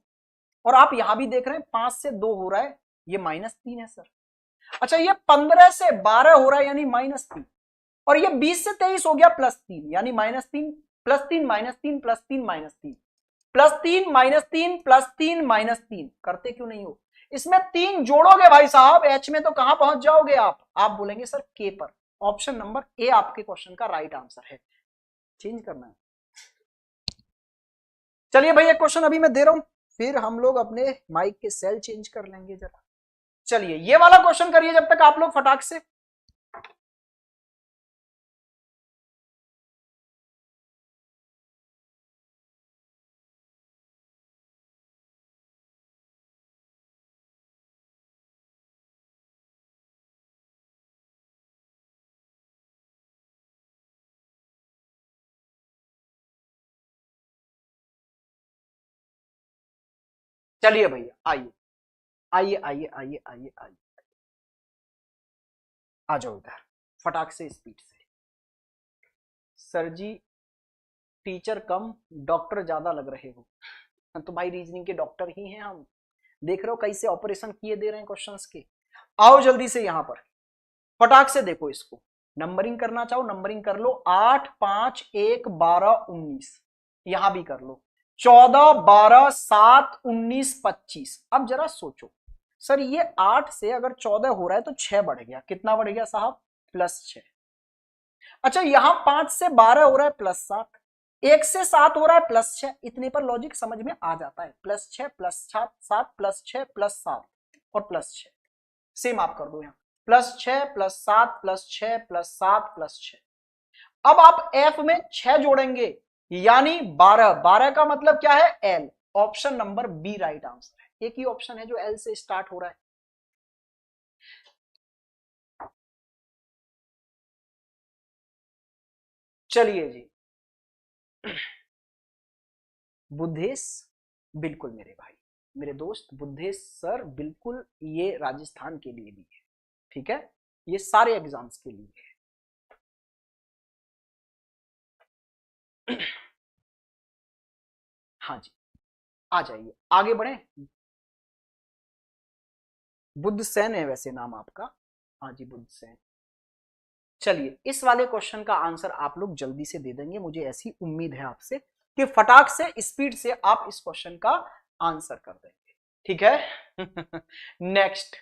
Speaker 1: और आप यहां भी देख रहे हैं 5 से 2 हो रहा है, ये -3 है सर। अच्छा, ये 15 से 12 हो रहा है, यानी -3, और ये 20 से 23 हो गया, +3, यानी -3 +3 -3 +3 -3 +3 -3 +3 -3। करते क्यों नहीं हो? इसमें 3 जोड़ोगे भाई साहब, एच में तो कहां पहुंच जाओगे आप बोलेंगे सर के पर। ऑप्शन नंबर ए आपके क्वेश्चन का राइट आंसर है। चेंज करना है, चलिए भाई एक क्वेश्चन अभी मैं दे रहा हूं, फिर हम लोग अपने माइक के सेल चेंज कर लेंगे जरा। चलिए ये वाला क्वेश्चन करिए जब तक आप लोग फटाक से। चलिए भैया आइए आइए आइए आइए आइए आइए, आ जाओ इधर फटाक से, स्पीड से। सर जी टीचर कम डॉक्टर ज्यादा लग रहे हो। तो भाई रीजनिंग के डॉक्टर ही हैं हम, देख रहे हो कैसे ऑपरेशन किए दे रहे हैं क्वेश्चंस के। आओ जल्दी से यहां पर फटाक से देखो इसको, नंबरिंग करना चाहो नंबरिंग कर लो, 8 5 1 12 19, यहां भी कर लो, 14 12 7 19 25। अब जरा सोचो सर, ये 8 से अगर 14 हो रहा है तो 6 बढ़ गया, कितना बढ़ गया साहब? +6। अच्छा, यहां 5 से 12 हो रहा है, +7, 1 से 7 हो रहा है, +6। इतने पर लॉजिक समझ में आ जाता है, +6 +7 7 +6 +7 और +6। सेम आप कर दो यहां, +6 +7 +6 +7 +6। अब आप एफ में 6 जोड़ेंगे, यानी 12। 12 का मतलब क्या है? L. Option number B right answer है। एक ही ऑप्शन है जो एल से स्टार्ट हो रहा है। चलिए जी, बुद्धेश, बिल्कुल मेरे भाई, मेरे दोस्त बुद्धेश सर, बिल्कुल ये राजस्थान के लिए भी है, ठीक है, ये सारे एग्जाम्स के लिए है। हाँ जी, आ जाइए, आगे बढ़े। बुद्ध सेन है वैसे नाम आपका। हाँ जी, बुद्ध सेन। चलिए, इस वाले क्वेश्चन का आंसर आप लोग जल्दी से दे देंगे, मुझे ऐसी उम्मीद है आपसे कि फटाक से स्पीड से आप इस क्वेश्चन का आंसर कर देंगे, ठीक है। नेक्स्ट।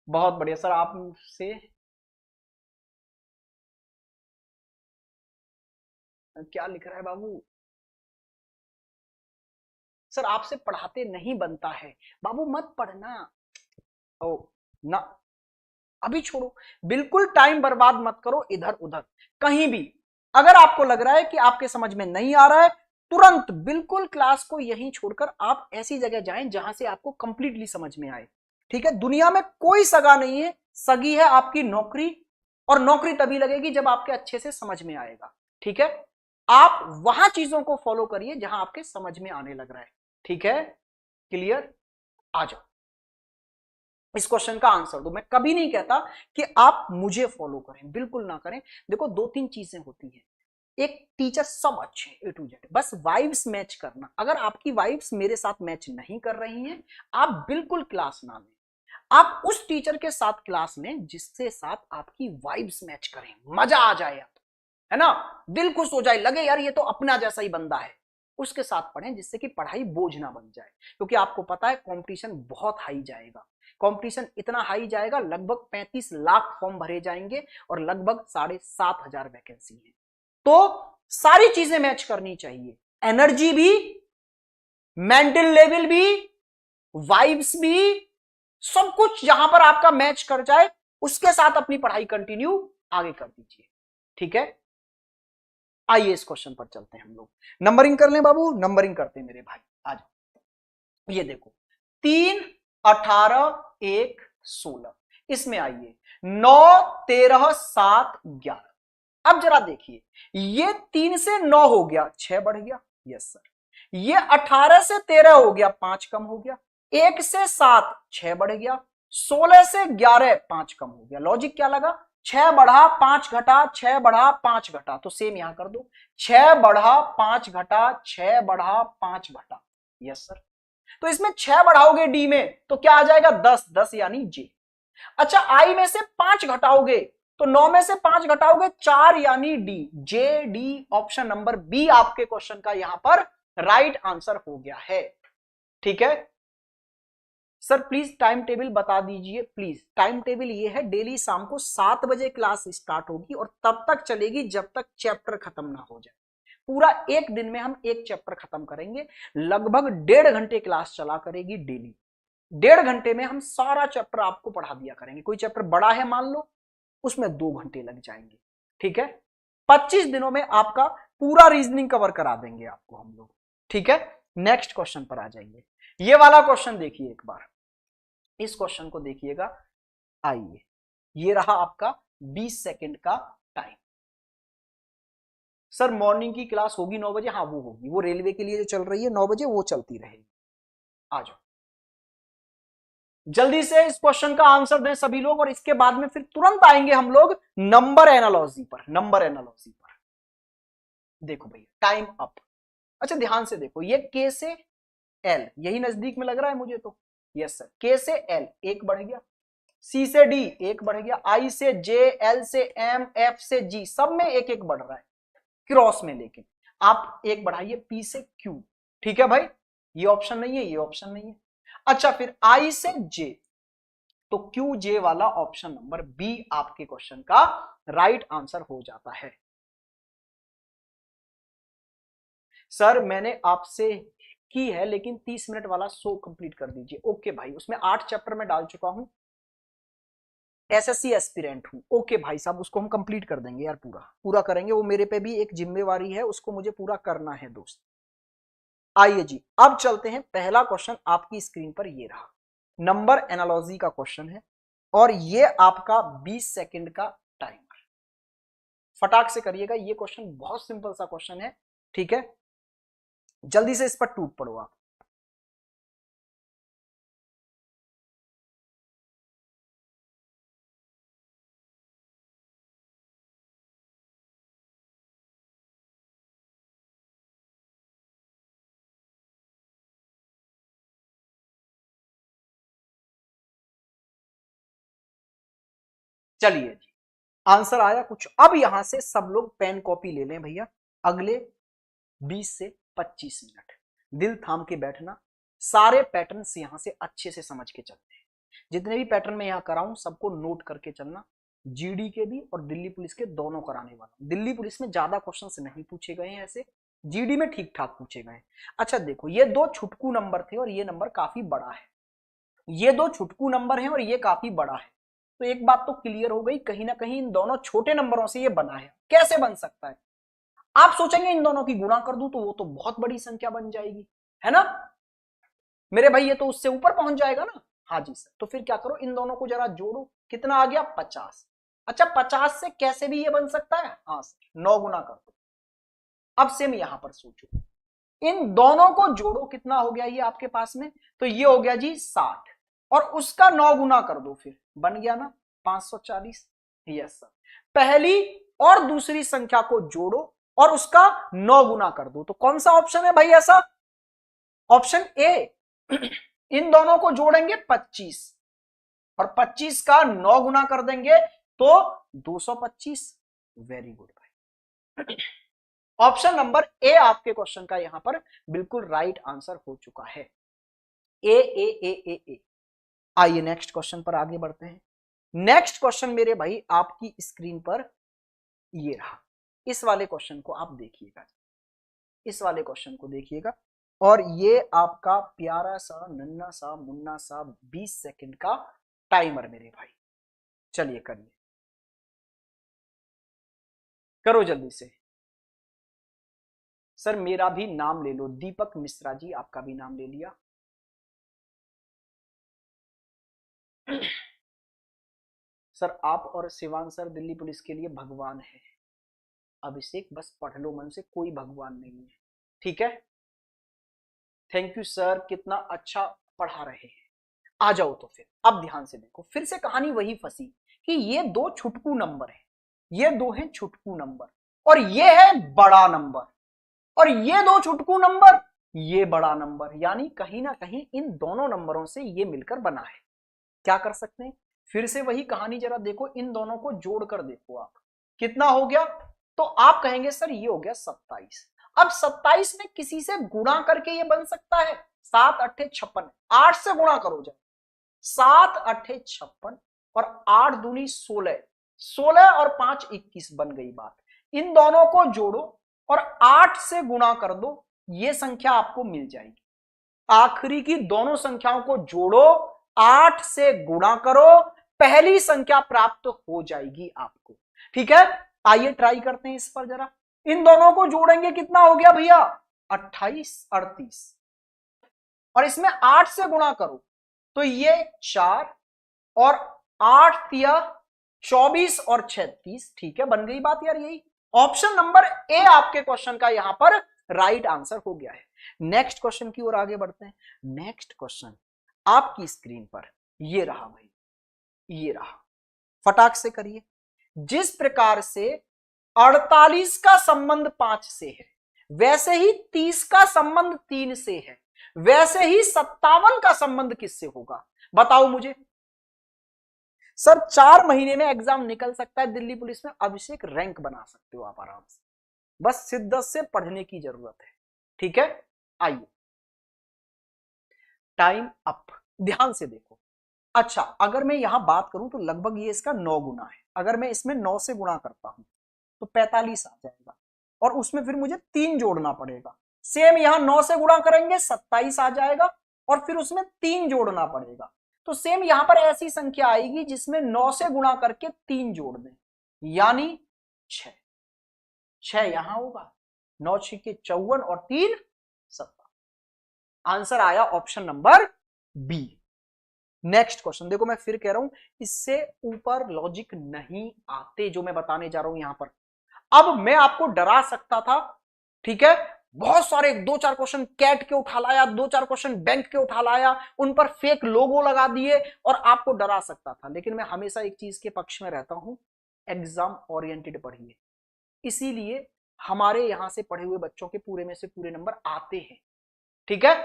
Speaker 1: बहुत बढ़िया सर, आपसे क्या लिख रहा है बाबू? सर आपसे पढ़ाते नहीं बनता है बाबू, मत पढ़ना। ओ ना, अभी छोड़ो, बिल्कुल टाइम बर्बाद मत करो इधर उधर कहीं भी। अगर आपको लग रहा है कि आपके समझ में नहीं आ रहा है, तुरंत बिल्कुल क्लास को यहीं छोड़कर आप ऐसी जगह जाएं जहां से आपको कंप्लीटली समझ में आए, ठीक है। दुनिया में कोई सगा नहीं है, सगी है आपकी नौकरी, और नौकरी तभी लगेगी जब आपके अच्छे से समझ में आएगा, ठीक है। आप वहां चीजों को फॉलो करिए जहां आपके समझ में आने लग रहा है, ठीक है। क्लियर? आ जाओ, इस क्वेश्चन का आंसर दो। मैं कभी नहीं कहता कि आप मुझे फॉलो करें, बिल्कुल ना करें। देखो, दो तीन चीजें होती हैं, एक टीचर सब अच्छे ए टू जेड, बस वाइब्स मैच करना। अगर आपकी वाइब्स मेरे साथ मैच नहीं कर रही हैं, आप बिल्कुल क्लास ना लें। आप उस टीचर के साथ क्लास में जिससे साथ आपकी वाइब्स मैच करें, मजा आ जाए, है ना, दिल खुश हो जाए, लगे यार ये तो अपना जैसा ही बंदा है, उसके साथ पढ़ें, जिससे कि पढ़ाई बोझ ना बन जाए। क्योंकि आपको पता है कंपटीशन बहुत हाई जाएगा, कंपटीशन इतना हाई जाएगा, लगभग 35 लाख फॉर्म भरे जाएंगे और लगभग 7,500 वैकेंसी है। तो सारी चीजें मैच करनी चाहिए, एनर्जी भी, मेंटल लेवल भी, वाइब्स भी, सब कुछ जहां पर आपका मैच कर जाए, उसके साथ अपनी पढ़ाई कंटिन्यू आगे कर दीजिए, ठीक है। आइए इस क्वेश्चन पर चलते हैं हम लोग। नंबरिंग कर लें बाबू, नंबरिंग करते हैं मेरे भाई, आ जाओ। ये देखो, 3, 18, 1, 16, इसमें आइए 9, 13, 7, 11। अब जरा देखिए, ये 3 से 9 हो गया, 6 बढ़ गया, यस सर। ये 18 से 13 हो गया, 5 कम हो गया। 1 से 7, 6 बढ़ गया। 16 से 11, 5 कम हो गया। लॉजिक क्या लगा? 6 बढ़ा 5 घटा, 6 बढ़ा 5 घटा, तो सेम यहां कर दो, 6 बढ़ा 5 घटा, 6 बढ़ा 5 घटा, यस सर। तो इसमें 6 बढ़ाओगे डी में तो क्या आ जाएगा? 10, 10 यानी जे। अच्छा, आई में से 5 घटाओगे तो 9 में से 5 घटाओगे 4 यानी डी। जे डी, ऑप्शन नंबर बी आपके क्वेश्चन का यहां पर राइट आंसर हो गया है, ठीक है। सर प्लीज टाइम टेबल बता दीजिए, प्लीज। टाइम टेबल ये है, डेली शाम को 7 बजे क्लास स्टार्ट होगी और तब तक चलेगी जब तक चैप्टर खत्म ना हो जाए। पूरा एक दिन में हम एक चैप्टर खत्म करेंगे, लगभग 1.5 घंटे क्लास चला करेगी डेली। 1.5 घंटे में हम सारा चैप्टर आपको पढ़ा दिया करेंगे। कोई चैप्टर बड़ा है मान लो, उसमें 2 घंटे लग जाएंगे, ठीक है। 25 दिनों में आपका पूरा रीजनिंग कवर करा देंगे आपको हम लोग, ठीक है। नेक्स्ट क्वेश्चन पर आ जाइए। ये वाला क्वेश्चन देखिए एक बार, इस क्वेश्चन को देखिएगा। आइए, ये रहा आपका 20 सेकंड का टाइम। सर मॉर्निंग की क्लास होगी 9 बजे? हाँ वो होगी, वो रेलवे के लिए जो चल रही है 9 बजे, वो चलती रहेगी। आ जाओ, जल्दी से इस क्वेश्चन का आंसर दें सभी लोग, और इसके बाद में फिर तुरंत आएंगे हम लोग नंबर एनालॉजी पर। नंबर एनालॉजी पर देखो भैया, टाइम अप। अच्छा ध्यान से देखो, ये के से एल यही नजदीक में लग रहा है मुझे तो, यस सर। के से एल 1 बढ़ गया, सी से डी 1 बढ़ गया, आई से जे, एल से एम, एफ से जी, सब में 1-1 बढ़ रहा है क्रॉस में। लेकिन आप 1 बढ़ाइए पी से क्यू, ठीक है भाई, ये ऑप्शन नहीं है, ये ऑप्शन नहीं है। अच्छा, फिर आई से जे, तो क्यू जे वाला ऑप्शन नंबर बी आपके क्वेश्चन का राइट आंसर हो जाता है। सर मैंने आपसे की है, लेकिन 30 मिनट वाला शो कंप्लीट कर दीजिए। ओके भाई, उसमें 8 चैप्टर में डाल चुका हूं, एसएससी एस्पिरेंट हूं। ओके भाई साहब, उसको हम कंप्लीट कर देंगे यार, पूरा पूरा करेंगे, वो मेरे पे भी एक जिम्मेवारी है, उसको मुझे पूरा करना है दोस्त। आइए जी, अब चलते हैं। पहला क्वेश्चन आपकी स्क्रीन पर ये रहा, नंबर एनालॉजी का क्वेश्चन है, और ये आपका 20 सेकंड का टाइमर। फटाक से करिएगा, ये क्वेश्चन बहुत सिंपल सा क्वेश्चन है, ठीक है, जल्दी से इस पर टूट पड़ो आप। चलिए जी, आंसर आया कुछ। अब यहां से सब लोग पेन कॉपी ले लें भैया, अगले 20 से 25 मिनट दिल थाम के बैठना, सारे पैटर्न्स यहां से अच्छे से समझ के चलते हैं। जितने भी पैटर्न मैं यहां कराऊं सबको नोट करके चलना, जीडी के भी और दिल्ली पुलिस के दोनों कराने वाला। दिल्ली पुलिस में ज्यादा क्वेश्चन नहीं पूछे गए हैं ऐसे, जीडी में ठीक ठाक पूछे गए हैं। अच्छा देखो, ये दो छुटकू नंबर थे और ये नंबर काफी बड़ा है, ये दो छुटकू नंबर है और ये काफी बड़ा है। तो एक बात तो क्लियर हो गई, कहीं ना कहीं इन दोनों छोटे नंबरों से ये बना है। कैसे बन सकता है? आप सोचेंगे इन दोनों की गुणा कर दूं तो वो तो बहुत बड़ी संख्या बन जाएगी, है ना मेरे भाई, ये तो उससे ऊपर पहुंच जाएगा ना। हाँ जी सर, तो फिर क्या करो, इन दोनों को जरा जोड़ो, कितना आ गया 50। अच्छा 50 से कैसे भी ये बन सकता है, हाँ सर 9 गुना कर दो। अब सेम यहां पर सोचो, इन दोनों को जोड़ो, कितना हो गया ये आपके पास में, तो ये हो गया जी 60, और उसका 9 गुना कर दो, फिर बन गया ना 540। यस सर, पहली और दूसरी संख्या को जोड़ो और उसका 9 गुना कर दो। तो कौन सा ऑप्शन है भाई ऐसा? Option A. इन दोनों को जोड़ेंगे 25 और 25 का 9 गुना कर देंगे तो 225। वेरी गुड भाई, ऑप्शन नंबर ए आपके क्वेश्चन का यहां पर बिल्कुल राइट आंसर हो चुका है। ए ए ए ए ए। आइए नेक्स्ट क्वेश्चन पर आगे बढ़ते हैं। नेक्स्ट क्वेश्चन मेरे भाई आपकी स्क्रीन पर ये रहा, इस वाले क्वेश्चन को आप देखिएगा, इस वाले क्वेश्चन को देखिएगा, और ये आपका प्यारा सा नन्ना सा मुन्ना सा 20 सेकंड का टाइमर मेरे भाई। चलिए करिए, करो जल्दी से। सर मेरा भी नाम ले लो, दीपक मिश्रा जी, आपका भी नाम ले लिया। सर आप और शिवान सर दिल्ली पुलिस के लिए भगवान है। अभिषेक बस पढ़ लो मन से, कोई भगवान नहीं है, ठीक है। थैंक यू सर, कितना अच्छा पढ़ा रहे हैं। आ जाओ तो फिर, अब ध्यान से देखो, फिर से कहानी वही फंसी कि ये दो छुटकू नंबर है, ये दो हैं छुटकू नंबर, और ये है बड़ा नंबर, और ये दो छुटकू नंबर, ये बड़ा नंबर, यानी कहीं ना कहीं इन दोनों नंबरों से ये मिलकर बना है। क्या कर सकते हैं, फिर से वही कहानी, जरा देखो इन दोनों को जोड़कर देखो आप, कितना हो गया, तो आप कहेंगे सर ये हो गया 27। अब 27 में किसी से गुणा करके ये बन सकता है, 7 8 56, 8 से गुणा करो जब, 7 8 56 और 8 दूनी 16, 16 और 5 21 बन गई बात। इन दोनों को जोड़ो और 8 से गुणा कर दो, ये संख्या आपको मिल जाएगी। आखिरी की दोनों संख्याओं को जोड़ो, 8 से गुणा करो, पहली संख्या प्राप्त हो जाएगी आपको, ठीक है। आइए ट्राई करते हैं इस पर जरा, इन दोनों को जोड़ेंगे, कितना हो गया भैया 28 38, और इसमें 8 से गुणा करो तो ये 4 और 8 तिया 24 और 36, ठीक है, बन गई बात यार। यही ऑप्शन नंबर ए आपके क्वेश्चन का यहां पर राइट आंसर हो गया है। नेक्स्ट क्वेश्चन की ओर आगे बढ़ते हैं। नेक्स्ट क्वेश्चन आपकी स्क्रीन पर ये रहा भाई, ये रहा, फटाक से करिए। जिस प्रकार से 48 का संबंध 5 से है, वैसे ही 30 का संबंध 3 से है, वैसे ही 57 का संबंध किससे होगा, बताओ मुझे। सर 4 महीने में एग्जाम निकल सकता है दिल्ली पुलिस में, अभिषेक रैंक बना सकते हो आप आराम से, बस शिद्दत से पढ़ने की जरूरत है, ठीक है। आइए टाइम अप, ध्यान से देखो। अच्छा अगर मैं यहां बात करूं तो लगभग ये इसका 9 गुना है, अगर मैं इसमें 9 से गुणा करता हूं तो 45 आ जाएगा, और उसमें फिर मुझे 3 जोड़ना पड़ेगा। सेम यहां 9 से गुणा करेंगे 27 आ जाएगा, और फिर उसमें 3 जोड़ना पड़ेगा, तो सेम यहां पर ऐसी संख्या आएगी जिसमें 9 से गुणा करके 3 जोड़ दें, यानी 6। 6 यहां होगा, 9 6 के 54 और 3 17। आंसर आया option number B. Next question देखो, मैं फिर कह रहा हूं इससे ऊपर लॉजिक नहीं आते जो मैं बताने जा रहा हूं यहां पर। अब मैं आपको डरा सकता था, ठीक है, बहुत सारे 2-4 क्वेश्चन कैट के उठा लाया, 2-4 क्वेश्चन बैंक के उठा लाया, उन पर फेक लोगो लगा दिए और आपको डरा सकता था, लेकिन मैं हमेशा एक चीज के पक्ष में रहता हूं, एग्जाम ओरिएंटेड पढ़िए। इसीलिए हमारे यहां से पढ़े हुए बच्चों के पूरे में से पूरे नंबर आते हैं, ठीक है।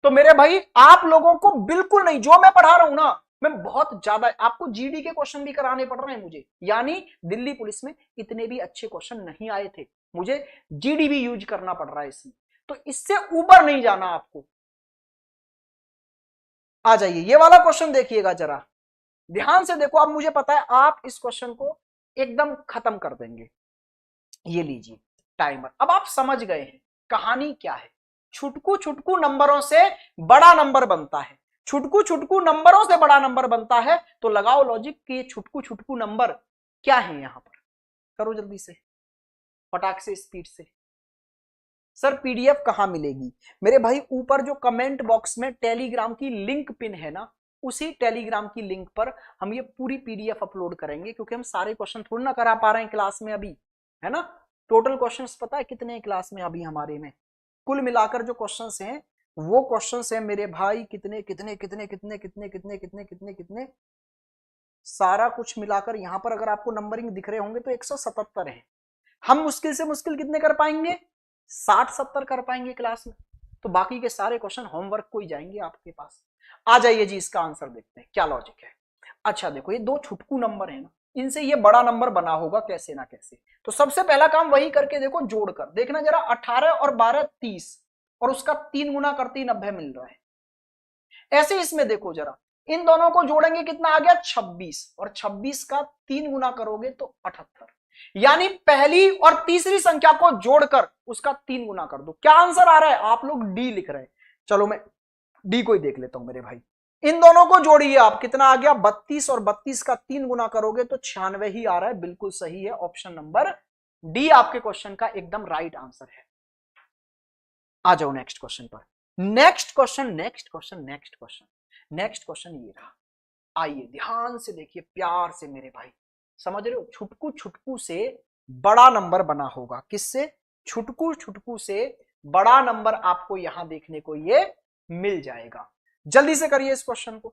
Speaker 1: तो मेरे भाई आप लोगों को बिल्कुल नहीं, जो मैं पढ़ा रहा हूं ना, मैं बहुत ज्यादा, आपको जीडी के क्वेश्चन भी कराने पड़ रहे हैं मुझे, यानी दिल्ली पुलिस में इतने भी अच्छे क्वेश्चन नहीं आए थे, मुझे जीडी भी यूज करना पड़ रहा है इसमें, तो इससे ऊपर नहीं जाना आपको। आ जाइए, ये वाला क्वेश्चन देखिएगा जरा ध्यान से देखो। अब मुझे पता है आप इस क्वेश्चन को एकदम खत्म कर देंगे। ये लीजिए टाइमर। अब आप समझ गए हैं कहानी क्या है। छुटकू छुटकू नंबरों से बड़ा नंबर बनता है, छुटकू छुटकू नंबरों से बड़ा नंबर बनता है, तो लगाओ लॉजिक कि ये छुटकू छुटकू नंबर क्या है यहां पर। करो जल्दी से, फटाक से, स्पीड से। सर पीडीएफ कहां मिलेगी मेरे भाई? ऊपर जो कमेंट बॉक्स में टेलीग्राम की लिंक पिन है ना, उसी टेलीग्राम की लिंक पर हम ये पूरी पीडीएफ अपलोड करेंगे, क्योंकि हम सारे क्वेश्चन थोड़ी ना करा पा रहे हैं क्लास में अभी, है ना। टोटल क्वेश्चंस पता है कितने हैं क्लास में अभी हमारे में? कुल मिलाकर जो क्वेश्चंस हैं वो क्वेश्चंस हैं मेरे भाई कितने कितने कितने कितने कितने कितने कितने कितने कितने, सारा कुछ मिलाकर यहां पर अगर आपको नंबरिंग दिख रहे होंगे तो 177 है। हम मुश्किल से मुश्किल कितने कर पाएंगे? 60-70 कर पाएंगे क्लास में, तो बाकी के सारे क्वेश्चन होमवर्क को ही जाएंगे आपके पास। आ जाइए जी, इसका आंसर देखते हैं क्या लॉजिक है। अच्छा देखो, ये दो छुटकू नंबर है ना, इनसे ये बड़ा नंबर बना होगा कैसे ना कैसे। तो सबसे पहला काम वही करके देखो, जोड़कर देखना जरा, 18 और 12 30, और उसका 3 गुना करते ही 90 मिल रहा है। ऐसे इसमें देखो जरा, इन दोनों को जोड़ेंगे कितना आ गया? 26, और 26 का 3 गुना करोगे तो 78, यानी पहली और तीसरी संख्या को जोड़कर उसका 3 गुना कर दो। क्या आंसर आ रहा है? आप लोग डी लिख रहे हैं, चलो मैं डी को ही देख लेता हूं मेरे भाई। इन दोनों को जोड़िए आप, कितना आ गया? 32, और 32 का 3 गुना करोगे तो 96 ही आ रहा है। बिल्कुल सही है, ऑप्शन नंबर डी आपके क्वेश्चन का एकदम राइट आंसर है। आ जाओ नेक्स्ट क्वेश्चन पर। Next question, next question, next question, next question ये रहा। आइए ध्यान से देखिए, प्यार से मेरे भाई, समझ रहे हो? छुटकू छुटकू से बड़ा नंबर बना होगा, किससे? छुटकू छुटकू से बड़ा नंबर आपको यहां देखने को ये मिल जाएगा। जल्दी से करिए इस क्वेश्चन को।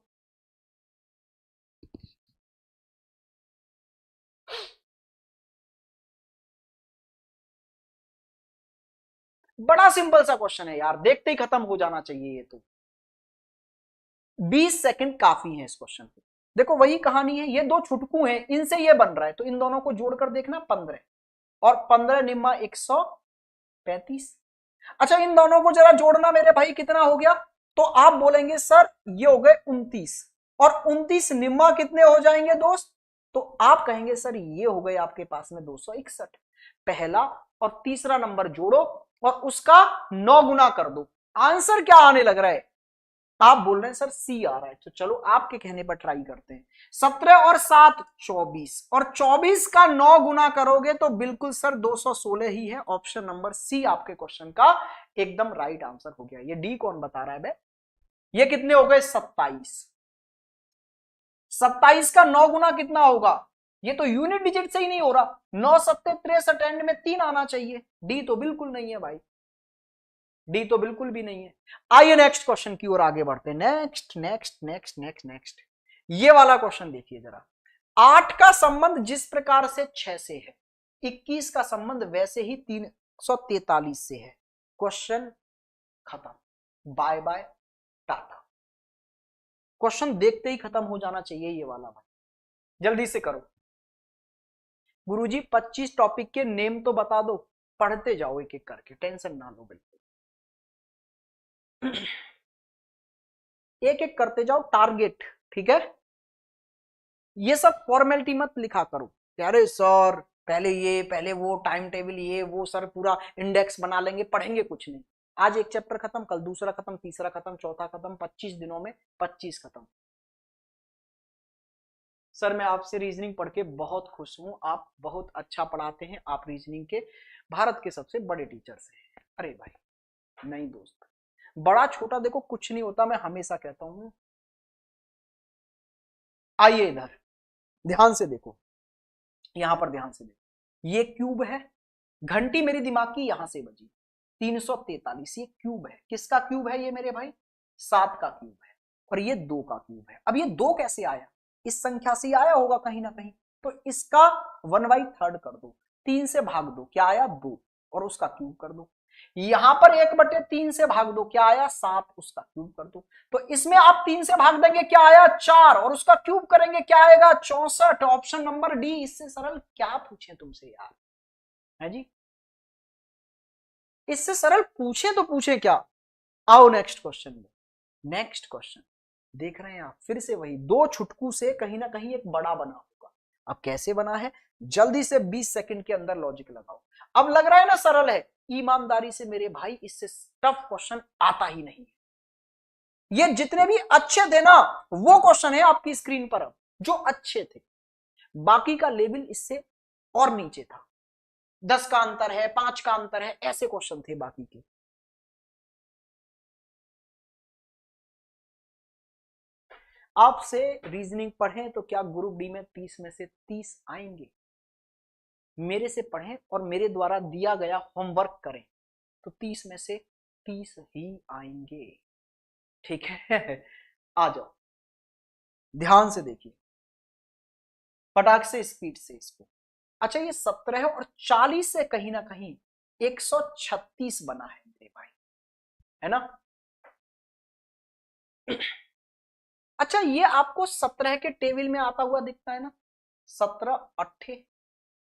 Speaker 1: बड़ा सिंपल सा क्वेश्चन है यार, देखते ही खत्म हो जाना चाहिए ये तो। 20 सेकंड काफी है इस क्वेश्चन पे। देखो वही कहानी है, ये दो छुटकू हैं, इनसे ये बन रहा है, तो इन दोनों को जोड़कर देखना 15, और 15 निम्मा 135। अच्छा इन दोनों को जरा जोड़ना मेरे भाई, कितना हो गया? तो आप बोलेंगे सर ये हो गए 29, और 29 निम्मा कितने हो जाएंगे दोस्त? तो आप कहेंगे सर ये हो गए आपके पास में 261। पहला और तीसरा नंबर जोड़ो और उसका 9 गुना कर दो। आंसर क्या आने लग रहा है? आप बोल रहे हैं सर सी आ रहा है, तो चलो आपके कहने पर ट्राई करते हैं। 17 और 7 24, और 24 का 9 गुना करोगे तो बिल्कुल सर 216 ही है। ऑप्शन नंबर सी आपके क्वेश्चन का एकदम राइट आंसर हो गया। ये डी कौन बता रहा है बे? ये कितने हो गए? 27। 27 का 9 गुना कितना होगा? ये तो यूनिट डिजिट से ही नहीं हो रहा, 9 7 63, एंड में 3 आना चाहिए। डी तो बिल्कुल नहीं है भाई, डी तो बिल्कुल भी नहीं है। आइए नेक्स्ट क्वेश्चन की ओर आगे बढ़ते हैं। Next next next next next, ये वाला क्वेश्चन देखिए जरा। 8 का संबंध जिस प्रकार से 6 से है, 21 का संबंध वैसे ही 343 से है। क्वेश्चन खत्म, बाय बाय टाटा। क्वेश्चन देखते ही खत्म हो जाना चाहिए ये वाला भाई, जल्दी से करो। गुरुजी 25 टॉपिक के नेम तो बता दो, पढ़ते जाओ एक एक करके, टेंशन ना लो बिल्कुल। एक एक करते जाओ, टारगेट, ठीक है। ये सब फॉर्मेलिटी मत लिखा करो, अरे सर पहले ये पहले वो, टाइम टेबल ये वो, सर पूरा इंडेक्स बना लेंगे, पढ़ेंगे कुछ नहीं। आज एक चैप्टर खत्म, कल दूसरा खत्म, तीसरा खत्म, चौथा खत्म, 25 दिनों में 25 खत्म। सर मैं आपसे रीजनिंग पढ़ के बहुत खुश हूं, आप बहुत अच्छा पढ़ाते हैं, आप रीजनिंग के भारत के सबसे बड़े टीचर्स हैं। अरे भाई नहीं दोस्त, बड़ा छोटा देखो कुछ नहीं होता, मैं हमेशा कहता हूं। आइए इधर ध्यान से देखो, यहां पर ध्यान से देखो, ये क्यूब है, घंटी मेरी दिमाग की यहां से बजी, 343, ये क्यूब है। किसका क्यूब है ये मेरे भाई? 7 का क्यूब है, और ये 2 का क्यूब है। अब ये 2 कैसे आया? इस संख्या से आया होगा कहीं ना कहीं, तो इसका 1/3 कर दो, 3 से भाग दो, क्या आया? 2, और उसका क्यूब कर दो। यहां पर 1/3 से भाग दो, क्या आया? 7, उसका क्यूब कर दो। तो इसमें आप 3 से भाग देंगे, क्या आया? 4, और उसका क्यूब करेंगे, क्या आएगा? 64। ऑप्शन नंबर डी, इससे सरल क्या पूछे तुमसे यार, है जी? इससे सरल पूछे तो पूछे क्या? आओ नेक्स्ट क्वेश्चन में। नेक्स्ट क्वेश्चन देख रहे हैं आप, फिर से वही 2 छुटकू से कहीं ना कहीं एक बड़ा बना होगा। अब कैसे बना है, जल्दी से 20 सेकंड के अंदर लॉजिक लगाओ। अब लग रहा है ना सरल है, ईमानदारी से मेरे भाई इससे टफ क्वेश्चन आता ही नहीं। ये जितने भी अच्छे थे ना, वो क्वेश्चन है आपकी स्क्रीन पर, अब जो अच्छे थे, बाकी का लेवल इससे और नीचे था। 10 का अंतर है, 5 का अंतर है, ऐसे क्वेश्चन थे बाकी के। आपसे रीजनिंग पढ़ें तो क्या ग्रुप डी में 30 में से 30 आएंगे? मेरे से पढ़ें और मेरे द्वारा दिया गया होमवर्क करें तो 30 में से 30 ही आएंगे। ठीक है आ जाओ, ध्यान से देखिए, फटाक से स्पीड से इसको। अच्छा ये 17 और 40 से कहीं ना कहीं 136 बना है मेरे भाई, है ना? अच्छा ये आपको 17 के टेबल में आता हुआ दिखता है ना, 17 8,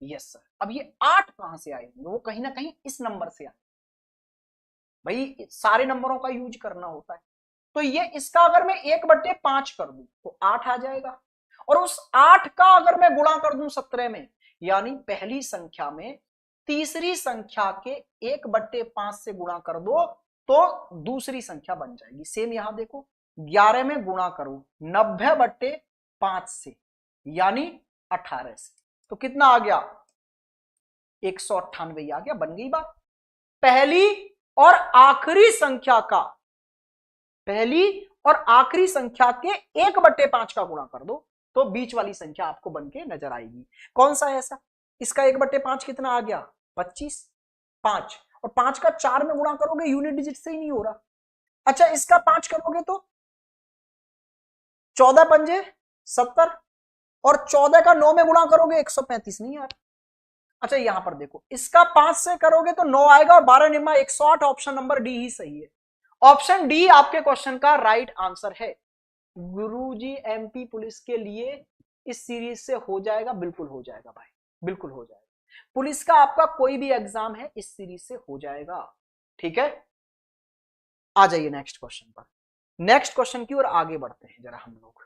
Speaker 1: यस सर। अब ये 8 कहां से आए? वो कहीं ना कहीं इस नंबर से आए। भाई सारे नंबरों का यूज करना होता है, तो ये इसका अगर मैं 1/5 कर दूं तो 8 आ जाएगा, और उस 8 का अगर मैं गुणा कर दूं 17 में, यानी पहली संख्या में तीसरी संख्या के 1/5 से गुणा कर दो तो दूसरी संख्या बन जाएगी। सेम यहां देखो, 11 में गुणा करो 90/5 से, यानी 18 से, तो कितना आ गया? 198 आ गया। बन गई बात। पहली और आखिरी संख्या का, पहली और आखिरी संख्या के 1/5 का गुणा कर दो तो बीच वाली संख्या आपको बन के नजर आएगी। कौन सा है ऐसा? इसका 1/5 कितना आ गया? 25। 5 और 5 का 4 में गुणा करोगे, यूनिट डिजिट से ही नहीं हो रहा। अच्छा इसका 5 करोगे तो 14 पंजे 70, और 14 का 9 में गुणा करोगे 135 नहीं यार। अच्छा यहां पर देखो, इसका 5 से करोगे तो 9 आएगा, और 12 निम्मा 108। ऑप्शन नंबर डी ही सही है। ऑप्शन डी आपके क्वेश्चन का राइट आंसर है। गुरुजी एमपी पुलिस के लिए इस सीरीज से हो जाएगा, बिल्कुल हो जाएगा भाई, बिल्कुल हो जाएगा। पुलिस का आपका कोई भी एग्जाम है इस सीरीज से हो जाएगा। ठीक है आ जाइए नेक्स्ट क्वेश्चन पर। नेक्स्ट क्वेश्चन की ओर आगे बढ़ते हैं जरा हम लोग।